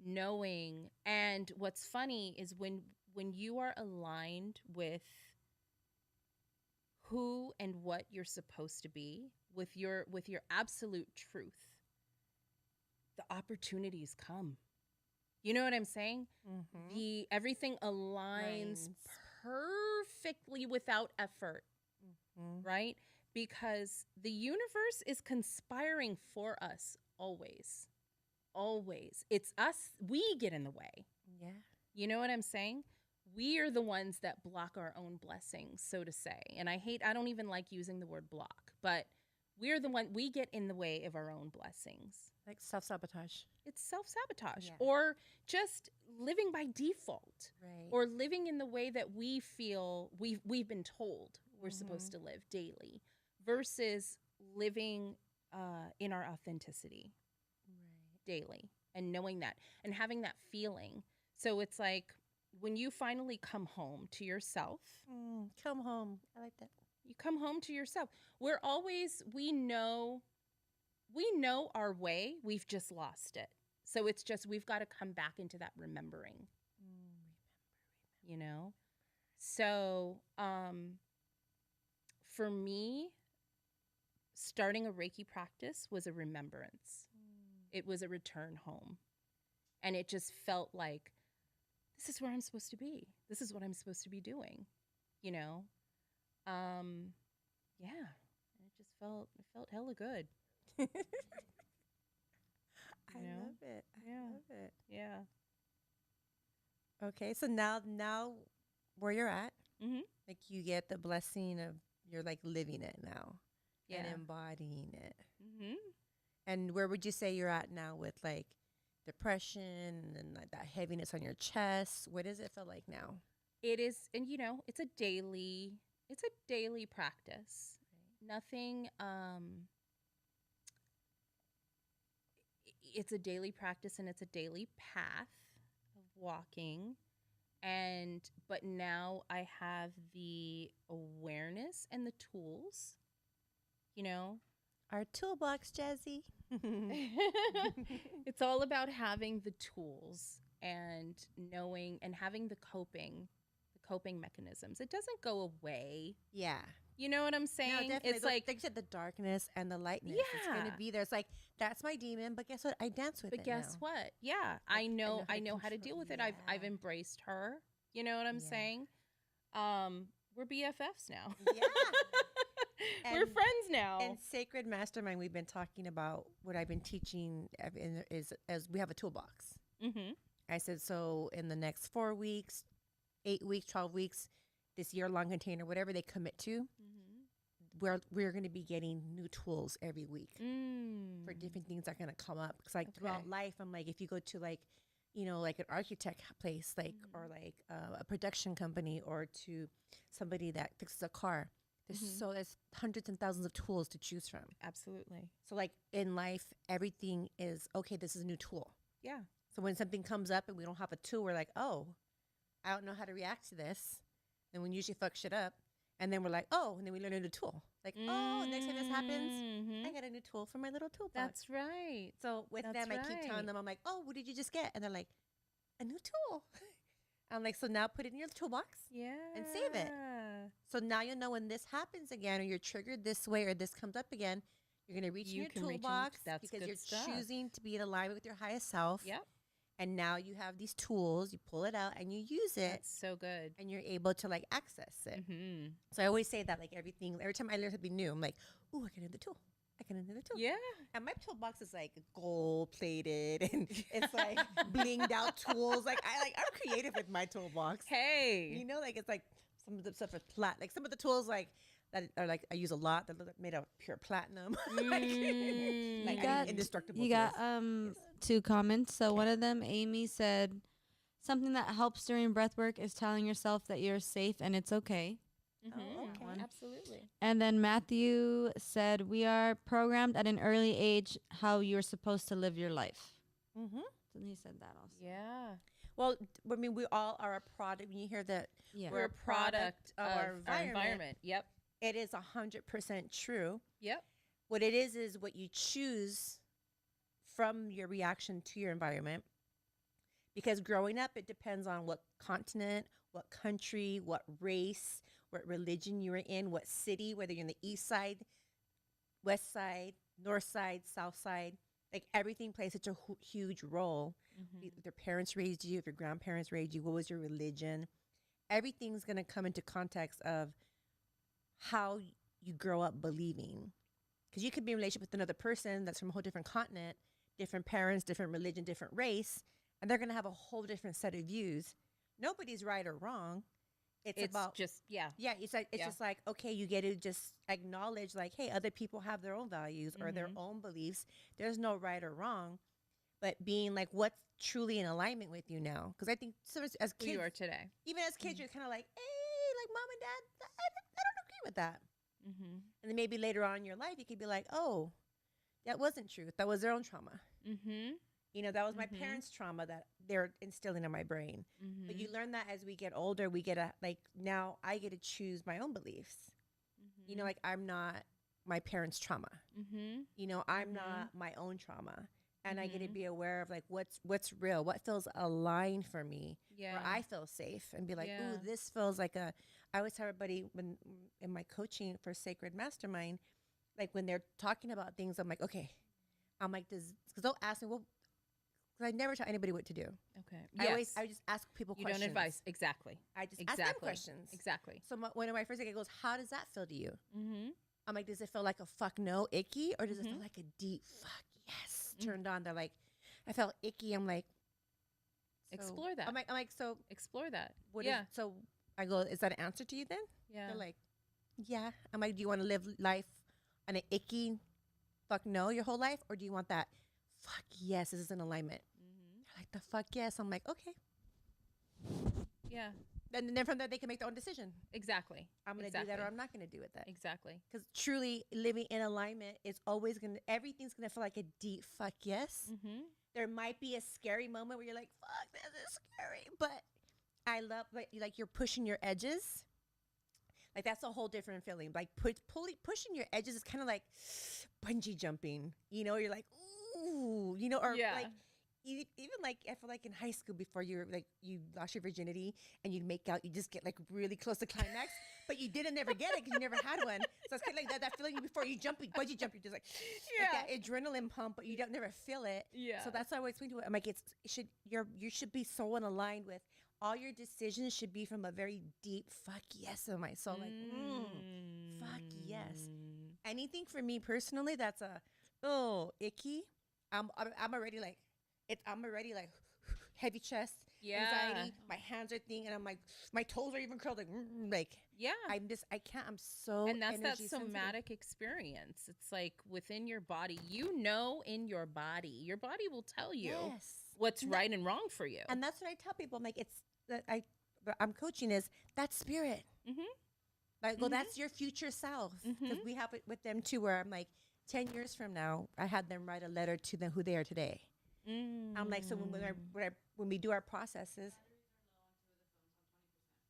knowing. And what's funny is when you are aligned with who and what you're supposed to be, with your absolute truth, the opportunities come. You know what I'm saying? Mhm. Everything aligns Lines. perfectly without effort, Mhm. right? Because the universe is conspiring for us always. Always. It's us, we get in the way. Yeah. You know what I'm saying? We are the ones that block our own blessings, so to say. And I don't even like using the word block, but we get in the way of our own blessings. Like self-sabotage. It's self-sabotage, Yeah. or just living by default, Right. or living in the way that we feel we've been told we're supposed Mhm. to live daily, versus living in our authenticity Right. daily, and knowing that and having that feeling. So it's like when you finally come home to yourself, Come home. I like that. you come home to yourself. We know our way, we've just lost it. So it's just, we've got to come back into that remembering, you know? So for me, starting a Reiki practice was a remembrance. It was a return home. And it just felt like, this is where I'm supposed to be. This is what I'm supposed to be doing, you know? Yeah. It just felt hella good. I You know? love it. I Yeah. love it. Yeah. Okay, so now where you're at, Mm-hmm. like you get the blessing of you're like living it now Yeah. and embodying it. Mm-hmm. And where would you say you're at now with like depression and like that heaviness on your chest? What does it feel like now? It is, and it's a daily practice. Nothing it's a daily practice and it's a daily path of walking. And but now I have the awareness and the tools, you know. Our toolbox, Jazzy. It's all about having the tools and knowing and having the coping mechanisms. It doesn't go away. Yeah. You know what I'm saying? No, definitely. It's like you said, the darkness and the lightness. It's Yeah. gonna be there. It's like that's my demon, but guess what? I dance with but it. guess now. what? Yeah, Like, I know how to control- deal with it. Yeah. I've embraced her. You know what I'm Yeah. saying? We're BFFs now. Yeah. We're And- friends now. In Sacred Mastermind, we've been talking about what I've been teaching is as we have a toolbox. Mm-hmm. I said, so in the next 4 weeks, 8 weeks, 12 weeks, this year-long container, whatever they commit to, we're going to be getting new tools every week for different things that are going to come up. Because like throughout Okay. life, I'm like, if you go to like, like an architect place, like or like a production company, or to somebody that fixes a car, there's hundreds and thousands of tools to choose from. Absolutely. So like in life, everything is okay. This is a new tool. Yeah. So when something comes up and we don't have a tool, we're like, oh, I don't know how to react to this. Then we usually fuck shit up. And then we're like, oh, and then we learn a new tool. Like, oh, next time this happens, I got a new tool for my little toolbox. That's right. So with That's them, I keep telling right. them, I'm like, oh, what did you just get? And they're like, a new tool. I'm like, so now put it in your toolbox. Yeah. And save it. So now you'll know when this happens again, or you're triggered this way, or this comes up again, you're going to reach in You your can reach in- toolbox that's because good you're stuff. choosing to be in alignment with your highest self. Yep. And now you have these tools, you pull it out and you use it, That's so good. and you're able to like access it. Mm-hmm. So I always say that, like every time I learn something new, I'm like, ooh, I can another tool. I can another tool. Yeah. And my toolbox is like gold plated and it's like blinged out tools. Like I'm creative with my toolbox. Hey. You know, like it's like some of the stuff is like some of the tools like that are like I use a lot that look made of pure platinum. like Mm. like You got- indestructible. You got tools. 2 comments. So one of them, Amy said, something that helps during breath work is telling yourself that you're safe and it's okay. Mm-hmm. okay. Absolutely. And then Matthew said, we are programmed at an early age how you're supposed to live your life. Mm-hmm. So he said that also. Yeah. Well, I mean, we all are a product. When you hear that Yeah. We're a product of our environment. Yep. it is 100% true. Yep. What it is what you choose from your reaction to your environment. Because growing up, it depends on what continent, what country, what race, what religion you were in, what city, whether you're in the east side, west side, north side, south side. Like everything plays such a huge role. If your parents raised you, if your grandparents raised you, what was your religion? Everything's going to come into context of how you grow up believing. Because you could be in a relationship with another person that's from a whole different continent, different parents, different religion, different race, and they're going to have a whole different set of views. Nobody's right or wrong. It's about just yeah, it's like it's Yeah. just like, okay, you get to just acknowledge like, hey, other people have their own values or their own beliefs. There's no right or wrong, but being like what's truly in alignment with you now. Because I think so as who kids, you are today. even as kids, you're kind of like, hey, like mom and dad, I don't agree with that. Mm-hmm. And then maybe later on in your life, you could be like, oh, that wasn't truth. That was their own trauma. Mm-hmm. You know, that was my Mhm. parents' trauma that they're instilling in my brain. Mm-hmm. But you learn that as we get older, we get now I get to choose my own beliefs. You know, like I'm not my parents' trauma. Mm-hmm. You know, I'm Mhm. not my own trauma. And I get to Mhm. be aware of like what's real, what feels aligned for me, Yeah. where I feel safe and be like, Yeah. ooh, this feels like I always tell everybody when in my coaching for Sacred Mastermind, like when they're talking about things, I'm like, okay. I'm like, because they'll ask me, well, because I never tell anybody what to do. Okay. I just ask people you questions. don't advise. Exactly. I just ask them Exactly. questions. Exactly. So one of my first guy goes, how does that feel to you? Mm-hmm. I'm like, does it feel like a fuck no, icky? Or does it feel Mhm. like a deep fuck yes, Mm. turned on? They're like, I felt icky. I'm like, so- Explore that. I'm like, so Explore that. what is- Yeah. so I go, is that an answer to you then? Yeah. They're like, yeah. I'm like, do you want to live life on an icky fuck no your whole life? Or do you want that fuck yes, this is in alignment? the fuck yes. I'm like, okay. Yeah. And then from there, they can make their own decision. Exactly. I'm going to do that or I'm not going to do it that. Exactly. Because truly living in alignment is always going to, everything's going to feel like a deep fuck yes. Mm-hmm. There might be a scary moment where you're like, fuck, this is scary. But I love, like you're pushing your edges. Like that's a whole different feeling. Like pushing your edges is kind of like bungee jumping. You know, you're like, ooh, you know, or like, even like I feel like in high school before you lost your virginity and you'd make out, you just get like really close to climax, but you didn't ever get it because you never had one. So it's kind of like that feeling before you bungee jump, you're just like that adrenaline pump, but you don't never feel it. Yeah. So that's how I always explain to it. I'm like, you should be so in aligned with all your decisions should be from a very deep fuck yes in my soul. Like, fuck yes. Anything for me personally that's icky. I'm already like. I'm already like heavy chest, anxiety. My hands are thing, and I'm like, my toes are even curled, like I'm so. And that's that somatic experience. It's like within your body, in your body will tell you what's right and wrong for you. And that's what I tell people. I'm like, I'm coaching is that spirit. Mm-hmm. Like, well, that's your future self. Because we have it with them too, where I'm like, 10 years from now, I had them write a letter to them who they are today. I'm like, so when we do our processes,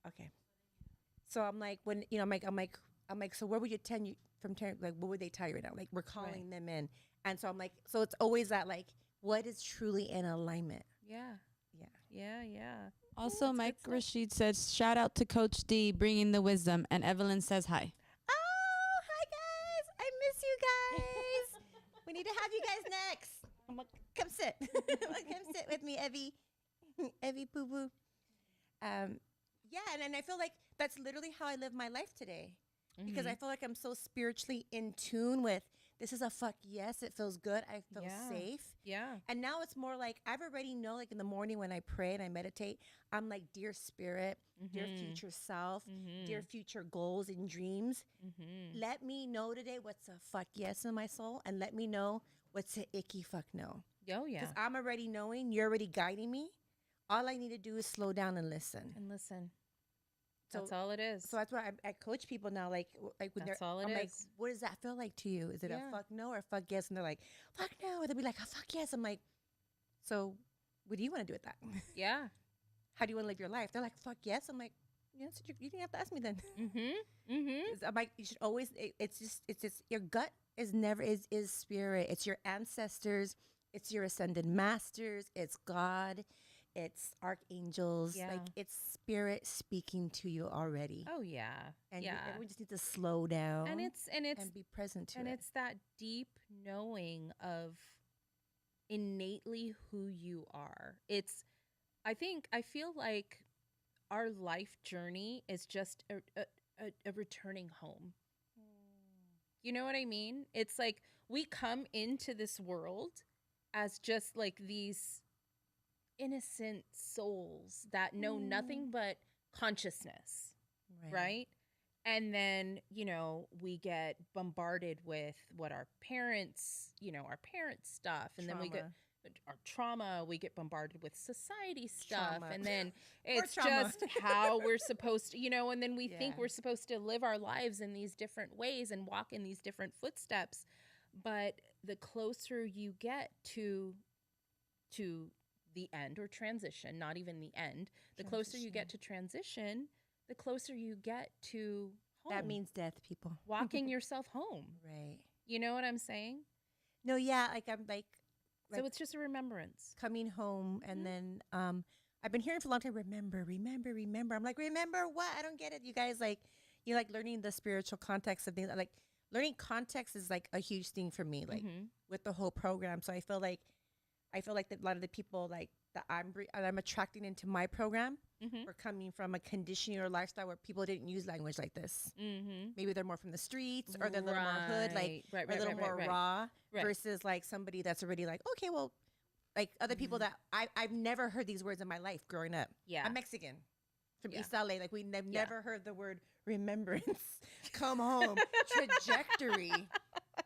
okay. So I'm like, when I'm like, so where would you like, what would they tell you right now? Like, we're calling them in, and so I'm like, so it's always that like, what is truly in alignment? Yeah. Also, Mike Rashid says, shout out to Coach D bringing the wisdom, and Evelyn says hi. Oh, hi guys! I miss you guys. We need to have you guys next. I'm like, come sit. Come sit with me, Evie. Evie Boo Boo. And I feel like that's literally how I live my life today. Because I feel like I'm so spiritually in tune with this is a fuck yes, it feels good. I feel safe. Yeah. And now it's more like I've already know, like in the morning when I pray and I meditate, I'm like, dear spirit, dear future self, dear future goals and dreams. Let me know today what's a fuck yes in my soul, and let me know what's an icky fuck no. Oh, yeah. Because I'm already knowing, you're already guiding me. All I need to do is slow down and listen. So, that's all it is. So that's why I coach people now. Like when that's all it is. Like, what does that feel like to you? Is it a fuck no or a fuck yes? And they're like, fuck no. Or they'll be like, a fuck yes. I'm like, so what do you want to do with that? Yeah. How do you want to live your life? They're like, fuck yes. I'm like, so you didn't have to ask me then. I'm like, you should always. It's just your gut is spirit. It's your ancestors. It's your ascended masters. It's God. It's archangels. Like it's spirit speaking to you already. Oh yeah. And we just need to slow down and be present to it. And it's that deep knowing of innately who you are. I feel like our life journey is just a returning home. You know what I mean? It's like we come into this world as just like these innocent souls that know nothing but consciousness, right? And then, we get bombarded with what our parents stuff. And then we get our trauma. We get bombarded with society stuff. And then it's just how we're supposed to, and then we think we're supposed to live our lives in these different ways and walk in these different footsteps. But the closer you get to the end or transition, not even the end, the closer you get to transition, the closer you get to home. That means death, people. Walking yourself home. Right. You know what I'm saying? No, yeah, like I'm like so it's just a remembrance. Coming home, and then I've been hearing for a long time, remember. I'm like, remember what? I don't get it. You guys like learning the spiritual context of things. Like learning context is like a huge thing for me, like with the whole program. So I feel like that a lot of the people like that I'm attracting into my program are coming from a conditioning or lifestyle where people didn't use language like this. Maybe they're more from the streets, or they're a little more hood, like a little more raw, versus like somebody that's already like, okay, well, like other people that I've never heard these words in my life growing up. Yeah, I'm Mexican from East LA. Like we never heard the word remembrance, come home, trajectory.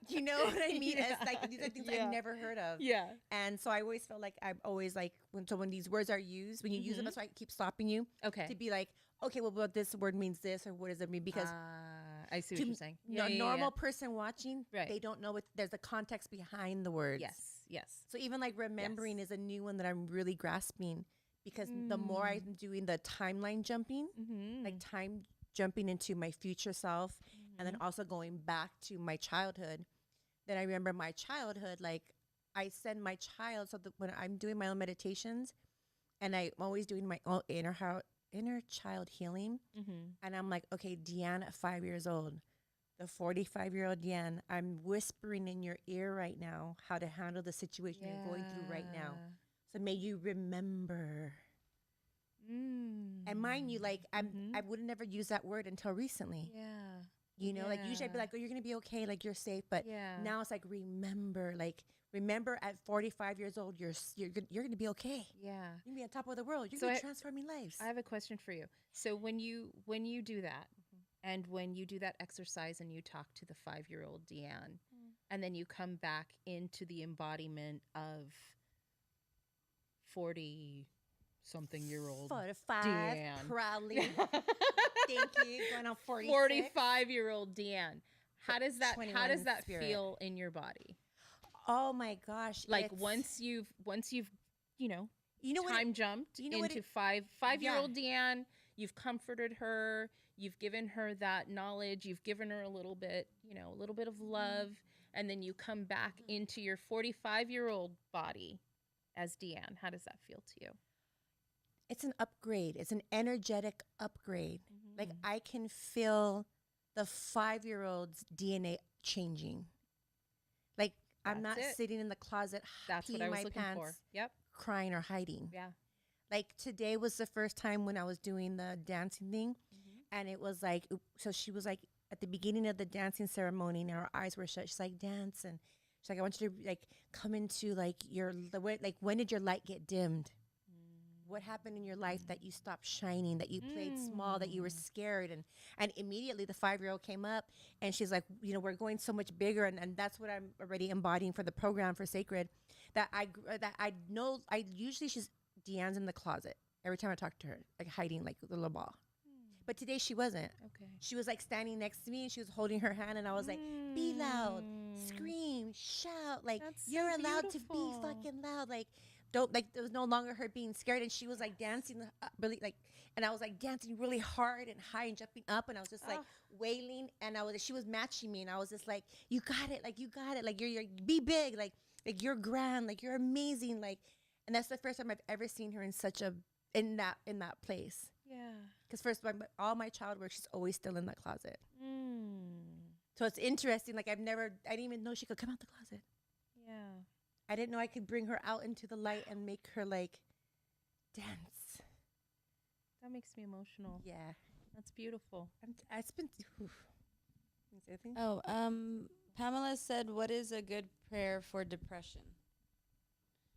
Do you know what I mean? Yeah. It's like these are things Yeah. I've never heard of. Yeah. And so I always felt like I'm always like when these words are used, when you use them, Mhm. that's why I keep stopping you Okay. to be like, okay, well, what this word means this or what does it mean? Because I see what to you're saying. a normal person watching, Right. they don't know what there's a context behind the words. Yes. So even like remembering is a new one that I'm really grasping because the more I'm doing the timeline jumping, Mm-hmm. like time jumping into my future self and then also going back to my childhood, then I remember my childhood, like I send my child, so that when I'm doing my own meditations and I'm always doing my own inner child healing, Mm-hmm. and I'm like, okay, Deanne at 5 years old, the 45-year-old Deanne, I'm whispering in your ear right now how to handle the situation you're going through right now. So may you remember. And mind you, like I would never use that word until recently. Yeah. You know, like usually I'd be like, oh, you're gonna be okay, like you're safe. But now it's like remember at 45 years old, you're gonna be okay. Yeah. You're gonna be on top of the world. You're So gonna be transforming lives. I have a question for you. So when you do that, and when you do that exercise and you talk to the 5-year-old Deanne, and then you come back into the embodiment of 40-something-year-old 45, Deanne. proudly. Thank you. Going on 46. 45-year-old Deanne. How does that 21 spirit. feel in your body? Oh my gosh! Like it's- once you've you know what time jumped you know what into it- 5-year-old Deanne, you've comforted her, you've given her that knowledge, you've given her a little bit of love, and then you come back into your 45-year-old body as Deanne. How does that feel to you? it's an upgrade. It's an energetic upgrade. Like I can feel the 5-year-old's DNA changing. Like I'm not That's it. sitting in the closet, That's what peeing I was my looking pants, for. Yep. crying or hiding. Yeah. Like today was the first time when I was doing the dancing thing, and it was like, so she was like at the beginning of the dancing ceremony, and her eyes were shut. She's like, dance, and she's like, I want you to like come into like like when did your light get dimmed? What happened in your life that you stopped shining, that you played small, that you were scared? And immediately the 5-year-old came up and she's like, we're going so much bigger. And that's what I'm already embodying for the program for Sacred, that I know, usually Deanne's in the closet every time I talk to her, like hiding like the little ball. But today she wasn't. Okay. She was like standing next to me and she was holding her hand and I was like, be loud, scream, shout, like That's so you're allowed to be beautiful. fucking loud. Like don't, like there was no longer her being scared, and she was like dancing really like, and I was like dancing really hard and high and jumping up, and I was just like wailing, and she was matching me, and I was just like, you got it, like you're be big, like you're grand, like you're amazing, like, and that's the first time I've ever seen her in such a in that place. Yeah. Because first, all my child work, she's always still in that closet. So it's interesting. Like I didn't even know she could come out the closet. Yeah. I didn't know I could bring her out into the light and make her like dance. That makes me emotional. Yeah, That's beautiful. It's been. Oof. You say anything? Oh, Pamela said, "What is a good prayer for depression?"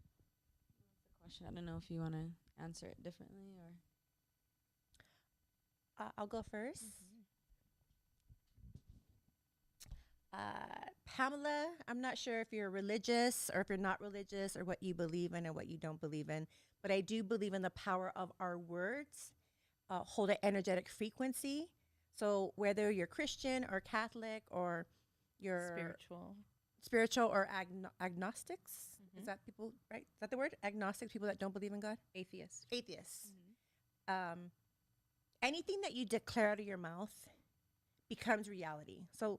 That's the question. I don't know if you want to answer it differently or. I'll go first. Pamela, I'm not sure if you're religious or if you're not religious or what you believe in or what you don't believe in, but I do believe in the power of our words, hold an energetic frequency. So whether you're Christian or Catholic or you're spiritual or agnostics, is that people, right? Is that the word? Agnostics, people that don't believe in God? Atheists. Anything that you declare out of your mouth becomes reality. So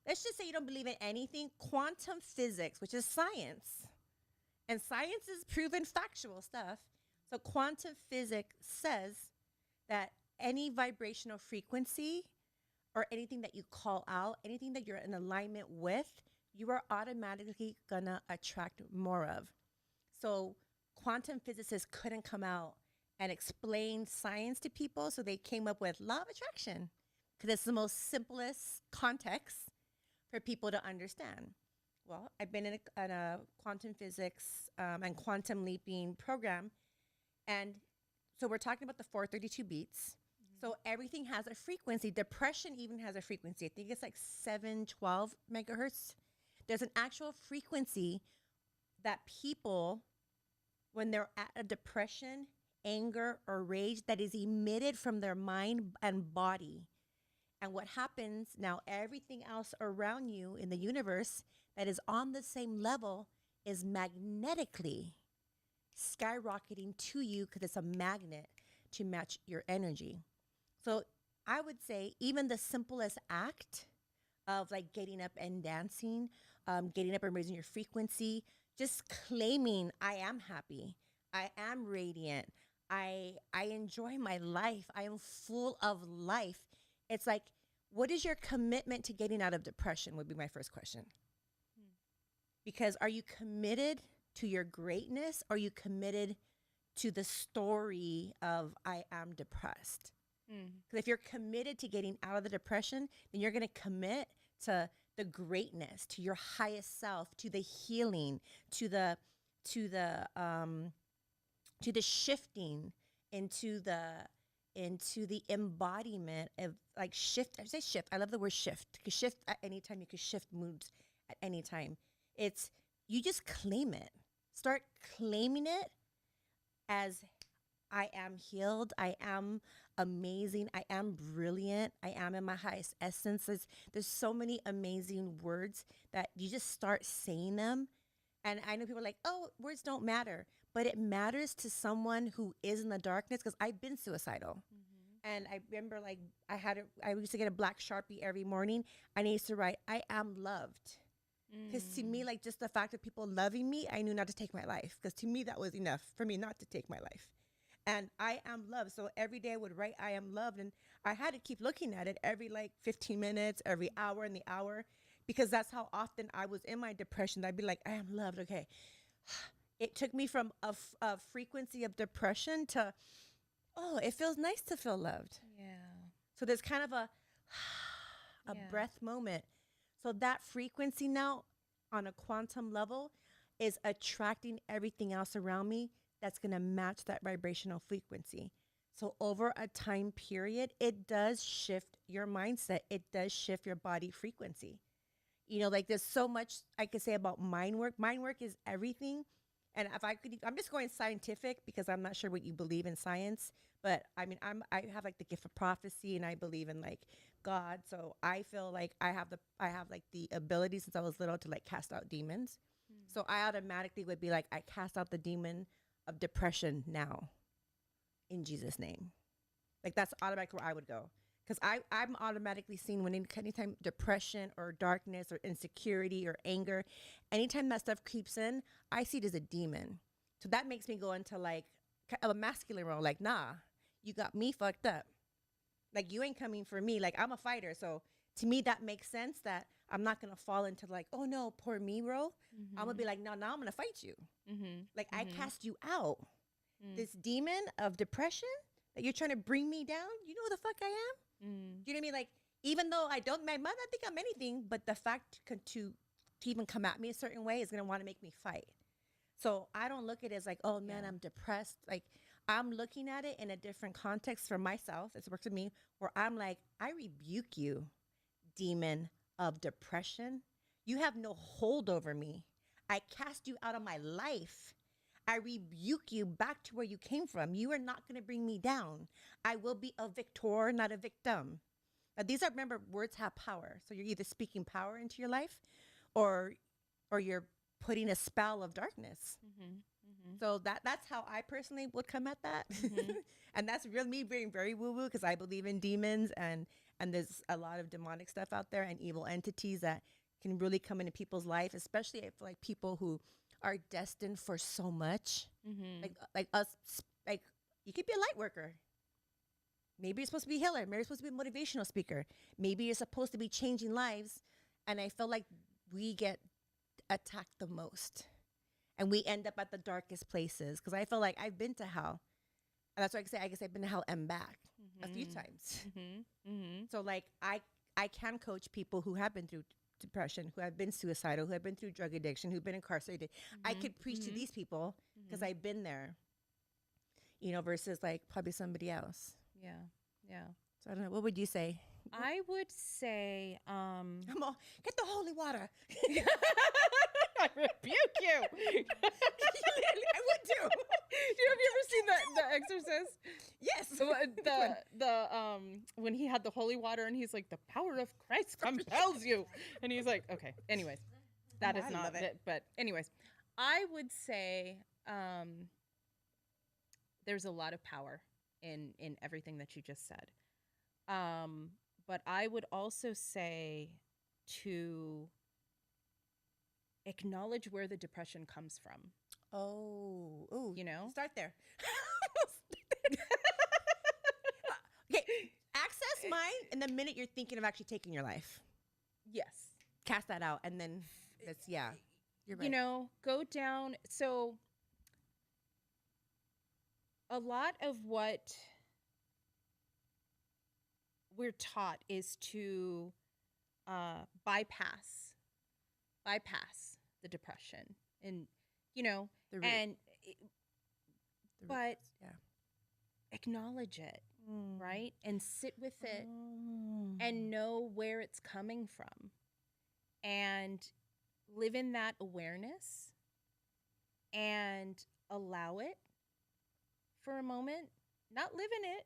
let's just say you don't believe in anything. Quantum physics, which is science, and science is proven factual stuff. So quantum physics says that any vibrational frequency or anything that you call out, anything that you're in alignment with, you are automatically gonna attract more of. So quantum physicists couldn't come out and explain science to people, so they came up with law of attraction because it's the most simplest context for people to understand. Well, I've been in a quantum physics and quantum leaping program, and so we're talking about the 432 beats. So everything has a frequency. Depression even has a frequency. I think it's like 712 megahertz. There's an actual frequency that people, when they're at a depression, anger, or rage, that is emitted from their mind and body. And what happens now, everything else around you in the universe that is on the same level is magnetically skyrocketing to you because it's a magnet to match your energy. So I would say even the simplest act of like getting up and dancing, getting up and raising your frequency, just claiming I am happy, I am radiant, I enjoy my life, I am full of life. It's like, what is your commitment to getting out of depression would be my first question. Because are you committed to your greatness? Or are you committed to the story of I am depressed? Because if you're committed to getting out of the depression, then you're going to commit to the greatness, to your highest self, to the healing, to the shifting into the embodiment of like shift. I say shift. I love the word shift. Because shift at any time. You can shift moods at any time. It's you just claim it. Start claiming it as I am healed. I am amazing. I am brilliant. I am in my highest essence. There's so many amazing words that you just start saying them. And I know people are like, oh, words don't matter. But it matters to someone who is in the darkness because I've been suicidal. And I remember like I used to get a black Sharpie every morning and I used to write, I am loved. Because to me, like just the fact of people loving me, I knew not to take my life. Because to me, that was enough for me not to take my life. And I am loved. So every day I would write, I am loved. And I had to keep looking at it every like 15 minutes, every hour in the hour. Because that's how often I was in my depression. I'd be like, I am loved. Okay. It took me from a frequency of depression to, oh, it feels nice to feel loved. Yeah. So there's kind of a breath moment. So that frequency now on a quantum level is attracting everything else around me that's going to match that vibrational frequency. So over a time period, it does shift your mindset. It does shift your body frequency. You know, like there's so much I could say about mind work. Mind work is everything. And if I could, I'm just going scientific because I'm not sure what you believe in science, but I mean, I have like the gift of prophecy and I believe in like God. So I feel like I have like the ability since I was little to like cast out demons. So I automatically would be like, I cast out the demon of depression now in Jesus' name. Like that's automatically where I would go. Because I'm automatically seeing when anytime depression or darkness or insecurity or anger, anytime that stuff creeps in, I see it as a demon. So that makes me go into like a masculine role. Like, nah, you got me fucked up. Like you ain't coming for me. Like I'm a fighter. So to me, that makes sense that I'm not going to fall into like, oh no, poor me role. I'm going to be like, no, now I'm going to fight you. Like I cast you out. This demon of depression that you're trying to bring me down. You know who the fuck I am? You know what I mean? Like, even though I might not think I'm anything, but the fact to even come at me a certain way is going to want to make me fight. So I don't look at it as like, oh man, I'm depressed. Like I'm looking at it in a different context for myself. It's worked with me where I'm like, I rebuke you, demon of depression. You have no hold over me. I cast you out of my life. I rebuke you back to where you came from. You are not going to bring me down. I will be a victor, not a victim. Now, these are, remember, words have power. So you're either speaking power into your life or you're putting a spell of darkness. So that's how I personally would come at that. And that's really me being very woo-woo because I believe in demons and there's a lot of demonic stuff out there and evil entities that can really come into people's life, especially if like people who are destined for so much, like us, like you could be a light worker. Maybe you're supposed to be a healer. Maybe you're supposed to be a motivational speaker. Maybe you're supposed to be changing lives. And I feel like we get attacked the most. And we end up at the darkest places. Because I feel like I've been to hell. And that's why I guess I've been to hell and back a few times. So like I can coach people who have been through depression, who have been suicidal, who have been through drug addiction, who've been incarcerated. I could preach to these people because I've been there, you know, versus like probably somebody else. Yeah. So I don't know. What would you say? I would say, Come on, get the holy water. I rebuke you. I would too. Have you ever seen the Exorcist? Yes. The when he had the holy water and he's like, the power of Christ compels you, and he's like, okay. Anyways, that is I not love it. it. But anyways, I would say there's a lot of power in everything that you just said. But I would also say to acknowledge where the depression comes from. Oh, You know? start there. Okay, access mind, and the minute you're thinking of actually taking your life, Yes. cast that out, and then that's you're right. You know, go down. So a lot of what we're taught is to bypass the depression, and you know, The root. and The but roots, yeah. acknowledge it, right, and sit with it Mm. and know where it's coming from, and live in that awareness and allow it for a moment, not live in it,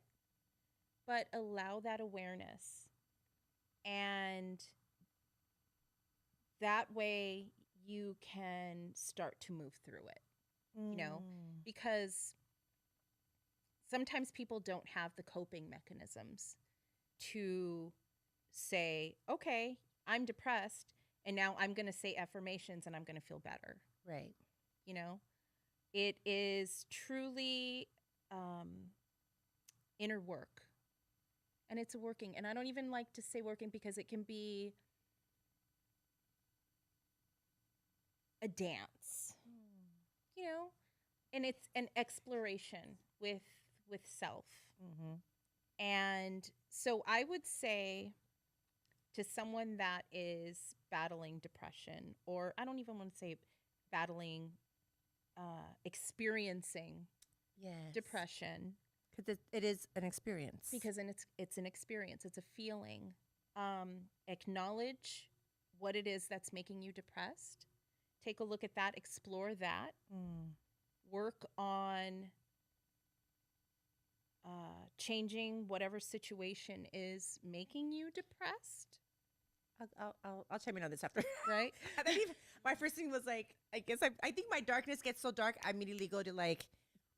but allow that awareness. And that way you can start to move through it, you know, because sometimes people don't have the coping mechanisms to say, okay, I'm depressed, and now I'm going to say affirmations and I'm going to feel better. Right. You know, it is truly inner work, and it's working. And I don't even like to say working because it can be a dance, you know, and it's an exploration with self. And so I would say to someone that is battling depression, or I don't even want to say battling, experiencing Yes. depression, Because it is an experience. because it's an experience, it's a feeling. Acknowledge what it is that's making you depressed. Take a look at that, explore that, work on changing whatever situation is making you depressed, I'll chime in on this after. right? I think my first thing was like, I guess I think my darkness gets so dark, I immediately go to like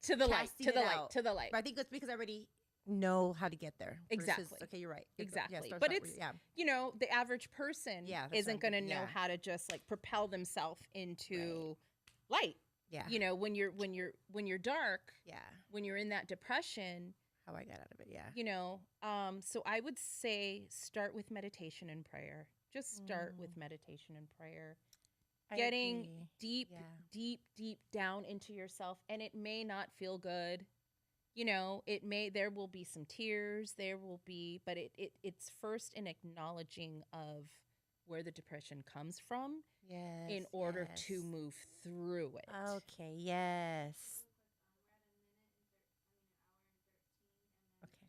To the light, casting to the it light, out. to the light. But I think it's because I already know how to get there. versus- Exactly. okay, you're right. Exactly. start But where- it's- yeah. You know, the average person Yeah, that's isn't what going to I'm- know yeah. how to just like propel themselves into light. Yeah. You know, when you're dark, Yeah. when you're in that depression, How I got out of it. Yeah. you know, so I would say start with meditation and prayer. Just start with meditation and prayer. I Getting agree. deep, Yeah. deep down into yourself, and it may not feel good. You know, there will be some tears, but it's first an acknowledging of where the depression comes from Yes. in order yes. to move through it. Okay. Yes. Okay.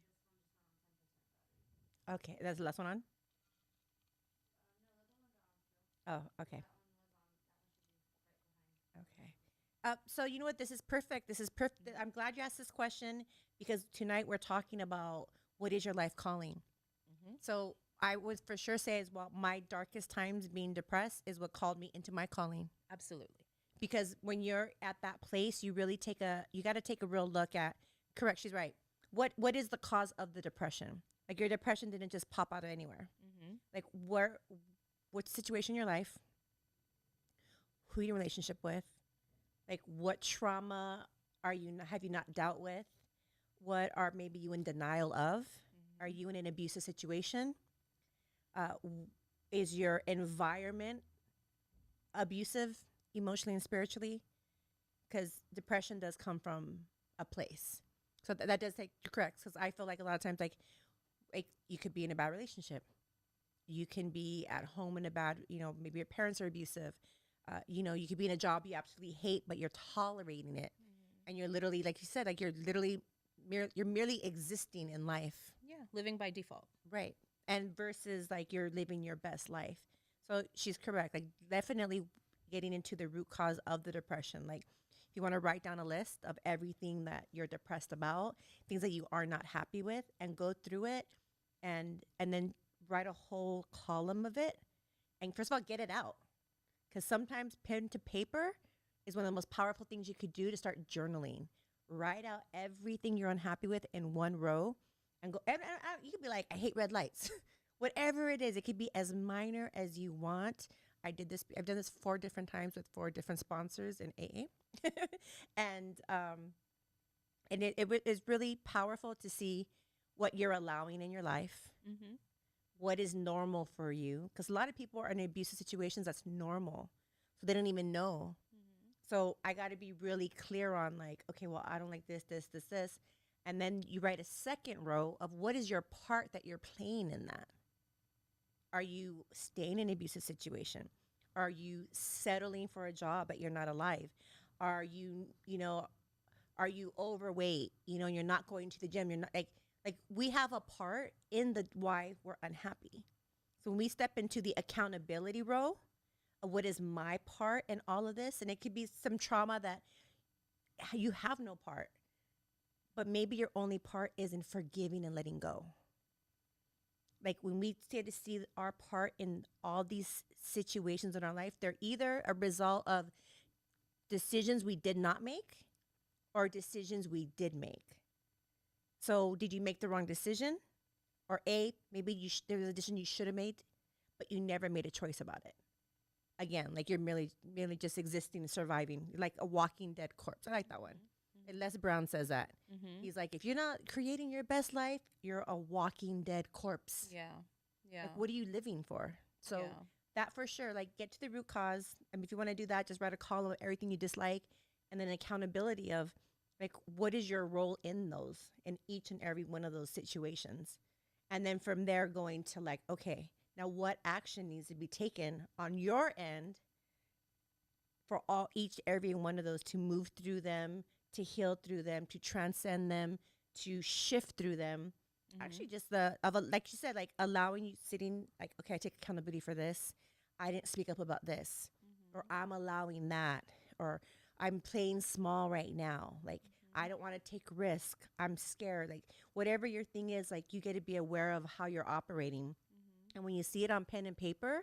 Okay. That's the last one on. Oh. Okay. Okay. So you know what? This is perfect. This is perfect. I'm glad you asked this question because tonight we're talking about what is your life calling. Mhm. So I would for sure say as well, my darkest times being depressed is what called me into my calling. Absolutely. Because when you're at that place, you really you got to take a real look at. Correct. She's right. What is the cause of the depression? Like your depression didn't just pop out of anywhere. Mm-hmm. Like what situation in your life? Who you're in a relationship with? Like what trauma have you not dealt with? What are maybe you in denial of? Are you in an abusive situation? Is your environment abusive emotionally and spiritually? Because depression does come from a place. So that does take, you're correct. Because I feel like a lot of times, like you could be in a bad relationship. You can be at home in a bad, maybe your parents are abusive. You could be in a job you absolutely hate, but you're tolerating it. And you're literally, like you said, like you're literally you're merely existing in life. Yeah, living by default. Right. And versus like you're living your best life. So she's correct. Like definitely getting into the root cause of the depression. Like if you want to write down a list of everything that you're depressed about, things that you are not happy with, and go through it and then write a whole column of it. And first of all, get it out. Because sometimes pen to paper is one of the most powerful things you could do to start journaling. Write out everything you're unhappy with in one row and go. And you could be like, I hate red lights. Whatever it is, it could be as minor as you want. I've done this 4 different times with 4 different sponsors in AA. And it is really powerful to see what you're allowing in your life, Mm-hmm. what is normal for you. Because a lot of people are in abusive situations that's normal. So they don't even know. So I got to be really clear on like, okay, well, I don't like this, this, this, this. And then you write a second row of what is your part that you're playing in that. Are you staying in an abusive situation? Are you settling for a job but you're not alive? Are you, are you overweight? You're not going to the gym. You're not like we have a part in the why we're unhappy. So when we step into the accountability row of what is my part in all of this, and it could be some trauma that you have no part, but maybe your only part is in forgiving and letting go. Like when we start to see our part in all these situations in our life, they're either a result of decisions we did not make or decisions we did make. So did you make the wrong decision? Or A, maybe there was a decision you should have made, but you never made a choice about it. Again, like you're merely just existing and surviving, like a walking dead corpse. I like that one. Mm-hmm. And Les Brown says that. Mm-hmm. He's like, if you're not creating your best life, you're a walking dead corpse. Yeah. Yeah. Like, what are you living for? So yeah. that for sure, like get to the root cause. And if you want to do that, just write a column of everything you dislike and then accountability of like, what is your role in each and every one of those situations? And then from there going to like, okay, now what action needs to be taken on your end for every one of those to move through them, to heal through them, to transcend them, to shift through them. Mm-hmm. Actually, just like you said, like allowing you sitting, like, okay, I take accountability for this. I didn't speak up about this, or I'm allowing that, or I'm playing small right now. Like, I don't want to take risk. I'm scared. Like, whatever your thing is, like, you get to be aware of how you're operating. And when you see it on pen and paper,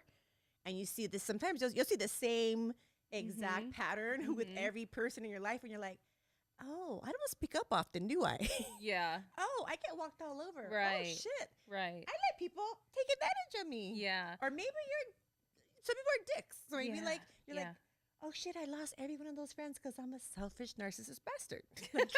and you see this, sometimes you'll see the same exact pattern with every person in your life, and you're like, oh, I don't speak up often, do I? Yeah. Oh, I get walked all over. Right. Oh, shit. Right. I let people take advantage of me. Yeah. Or maybe some people are dicks. So maybe Yeah. like, you're Yeah. like, oh shit, I lost every one of those friends because I'm a selfish narcissist bastard. Like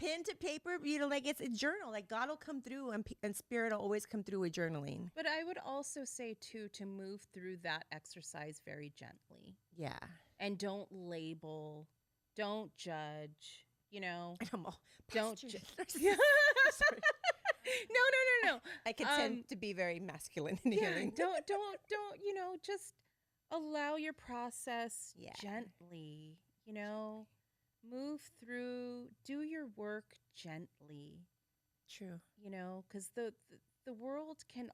pen to paper, like it's a journal. Like God will come through and spirit will always come through with journaling. But I would also say too, to move through that exercise very gently. Yeah. And don't label, don't judge, And I'm all, don't posture ju- narcissist. Sorry. No. I can tend to be very masculine in Yeah, healing. don't, just allow your process Yeah. gently, move through, do your work gently, True. because the world can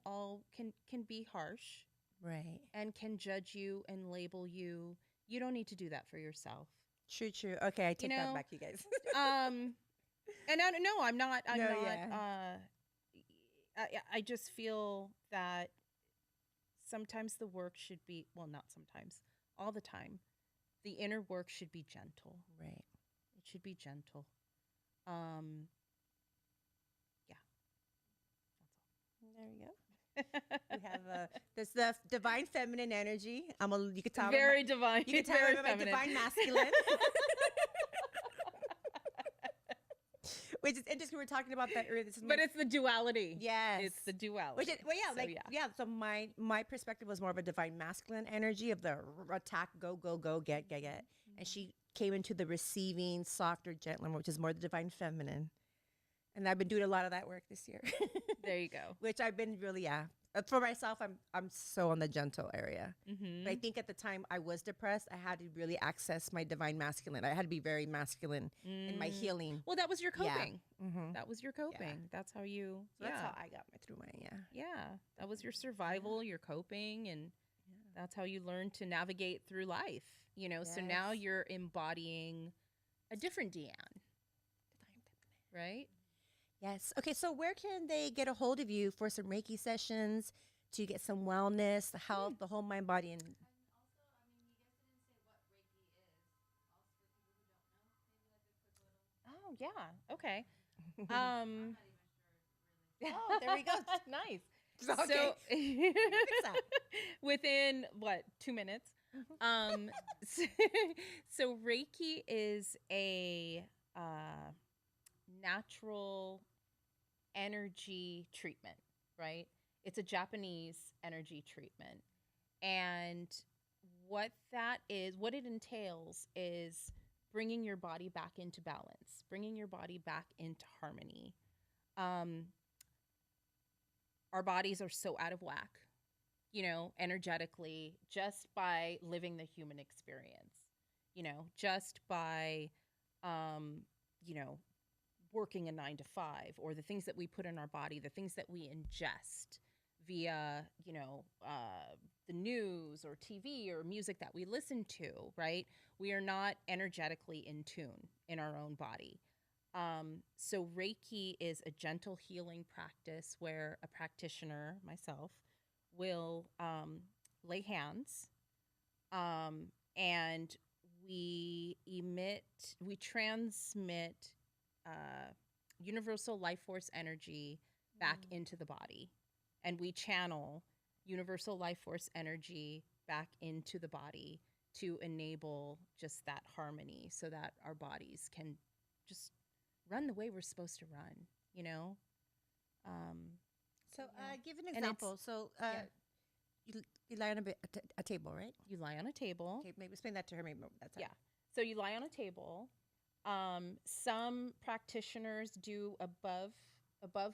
be harsh, Right. and can judge you and label you. You don't need to do that for yourself. True. Okay, I take that back, you guys. And I'm not. No, yeah. I just feel that sometimes the work should be, well, not sometimes, all the time, the inner work should be gentle. Right. It should be gentle. Yeah. There you go. We have this the divine feminine energy. You could tell Very divine. You can tell very I'm a feminine. divine masculine. Which is interesting. We were talking about that earlier. But it's the duality. Yes. It's the duality. Which is, well, yeah, So my perspective was more of a divine masculine energy of the attack, go, get. And she came into the receiving, softer, gentler, which is more the divine feminine. And I've been doing a lot of that work this year. There you go. Which I've been really, for myself, I'm so on the gentle area. Mm-hmm. But I think at the time I was depressed, I had to really access my divine masculine. I had to be very masculine in my healing. Well, that was your Yeah. coping. Mm-hmm. That was your coping. That's how you. So that's how I got through my Yeah, that was your survival, your coping, and that's how you learned to navigate through life. You know, so now Yes. you're embodying a different Deanne, right? Yes. Okay. So where can they get a hold of you for some Reiki sessions to get some wellness, the health, the whole mind, body, and Oh yeah. Okay. Um. Oh, there we go. Nice. Okay. So Fix that. within what 2 minutes? So, so Reiki is a natural energy treatment, right? It's a Japanese energy treatment. And what it entails is bringing your body back into balance, bringing your body back into harmony. Um, our bodies are so out of whack, you know, energetically, just by living the human experience, you know, just by, you know, working a 9 to 5, or the things that we put in our body, the things that we ingest via, you know, the news or TV or music that we listen to, right? We are not energetically in tune in our own body. So Reiki is a gentle healing practice where a practitioner, myself, will lay hands, and we transmit universal life force energy back into the body, and we channel universal life force energy back into the body to enable just that harmony, so that our bodies can just run the way we're supposed to run, you know? So give an And example. So you lie on a table, right? You lie on a table. Okay, maybe explain that to her. Maybe that's Yeah. So you lie on a table. Some practitioners do above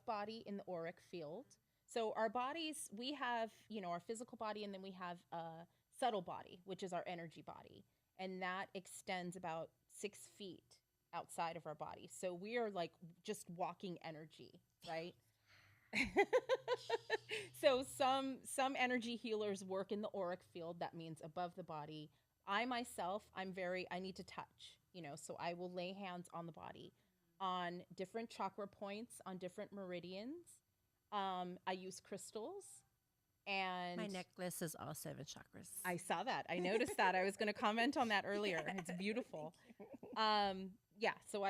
body in the auric field. So our bodies, we have, you know, our physical body, and then we have a subtle body, which is our energy body. And that extends about 6 feet outside of our body. So we are like just walking energy, right? So some energy healers work in the auric field. That means above the body. I myself, I need to touch, you know, so I will lay hands on the body, on different chakra points, on different meridians. I use crystals, and My necklace is all 7 chakras. I saw that. I noticed that. I was going to comment on that earlier. It's beautiful. Yeah. So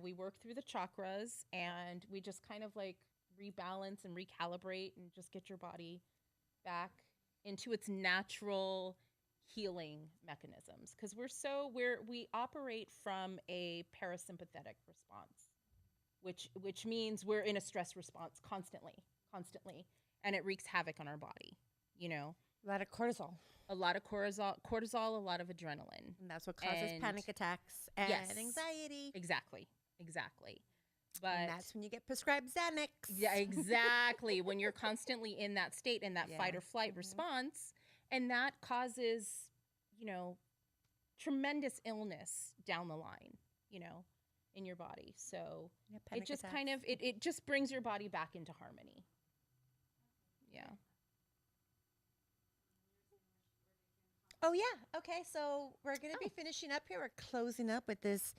we work through the chakras, and we just kind of like rebalance and recalibrate and just get your body back into its natural healing mechanisms, because we operate from a parasympathetic response, which means we're in a stress response constantly, and it wreaks havoc on our body, you know. A lot of cortisol. A lot of cortisol, a lot of adrenaline. And that's what causes And- panic attacks and Yes. anxiety. Exactly. But And that's when you get prescribed Xanax. yeah, exactly. When you're constantly in that state, in that Yeah. fight or flight response, and that causes, you know, tremendous illness down the line, you know, in your body. So Yeah, it panic just attacks. kind of it just brings your body back into harmony. Yeah. Oh, yeah. Okay. So we're going to be finishing up here. We're closing up with this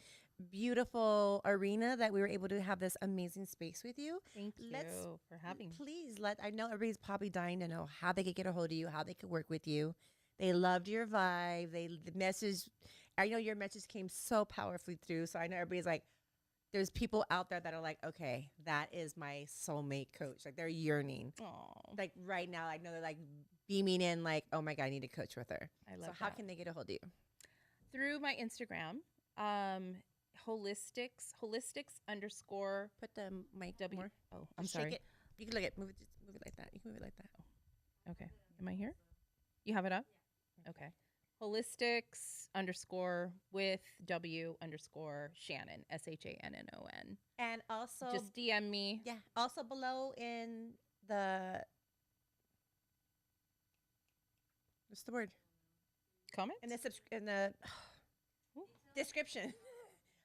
beautiful arena that we were able to have this amazing space with you. Thank you Let's for having me. Please I know everybody's probably dying to know how they could get a hold of you, how they could work with you. They loved your vibe. The message, I know your message came so powerfully through. So I know everybody's like, there's people out there that are like, okay, that is my soulmate coach. Like they're yearning. Oh, Like right now, I know they're like beaming in like, oh my God, I need to coach with her. I love So how that. can they get a hold of you? Through my Instagram, holistics _ Put the mic W. more. Oh, I'm Just sorry. Shake it. You can move it. Just move it like that. You can move it like that. Okay. Am I here? You have it up? Okay. Holistics _ with W _ Shannon, SHANNON. And also, Just DM me. yeah, also below in the, what's the word? Comment. In the description.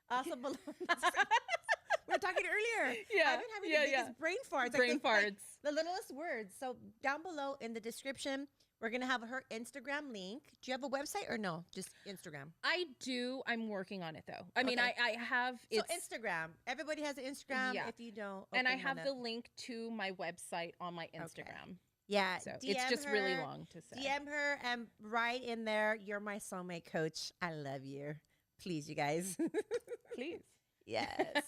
Also below. We were talking earlier. Yeah, I've been having yeah, the biggest brain farts. Brain farts. The littlest words. So down below in the description, we're gonna have her Instagram link. Do you have a website or no? Just Instagram. I do. I'm working on it though. I mean, Okay. I have. So It's, Instagram. Everybody has an Instagram. Yeah. If you don't, and I open have one the up. link to my website on my Instagram. Yeah. So DM it's just her, really long to say. DM her and write in there, "You're my soulmate coach. I love you." Please, you guys. Please. Yes.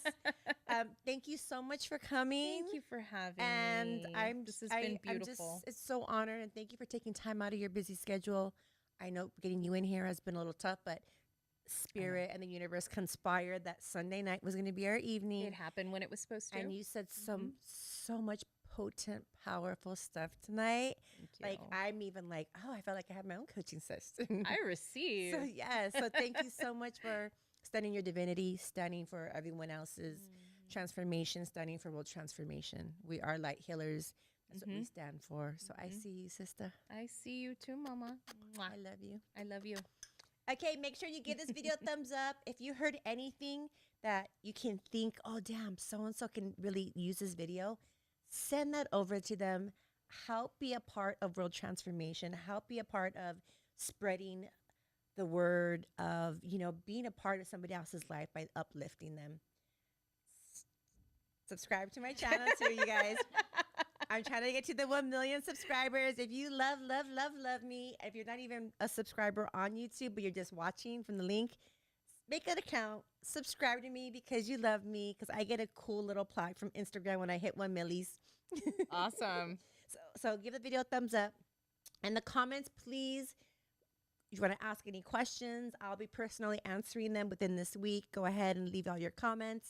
Thank you so much for coming. Thank you for having And me. This has been beautiful. It's so honored, and thank you for taking time out of your busy schedule. I know getting you in here has been a little tough, but spirit and the universe conspired that Sunday night was going to be our evening. It happened when it was supposed to. And you said so much potent, powerful stuff tonight. Thank you. Like I'm even like, oh, I felt like I had my own coaching session. I receive. So yeah, so thank you so much for studying your divinity, studying for everyone else's transformation, studying for world transformation. We are light healers. That's what we stand for. So I see you, sister. I see you too, Mama. Mwah. I love you. I love you. Okay, make sure you give this video a thumbs up. If you heard anything that you can think, oh, damn, so-and-so can really use this video, send that over to them. Help be a part of world transformation. Help be a part of spreading the word of, being a part of somebody else's life by uplifting them. Subscribe to my channel too, you guys. I'm trying to get to the 1 million subscribers. If you love me, if you're not even a subscriber on YouTube, but you're just watching from the link, make an account, subscribe to me because you love me, because I get a cool little plaque from Instagram when I hit 1 millies. Awesome. So give the video a thumbs up. And the comments, please, if you want to ask any questions, I'll be personally answering them within this week. Go ahead and leave all your comments.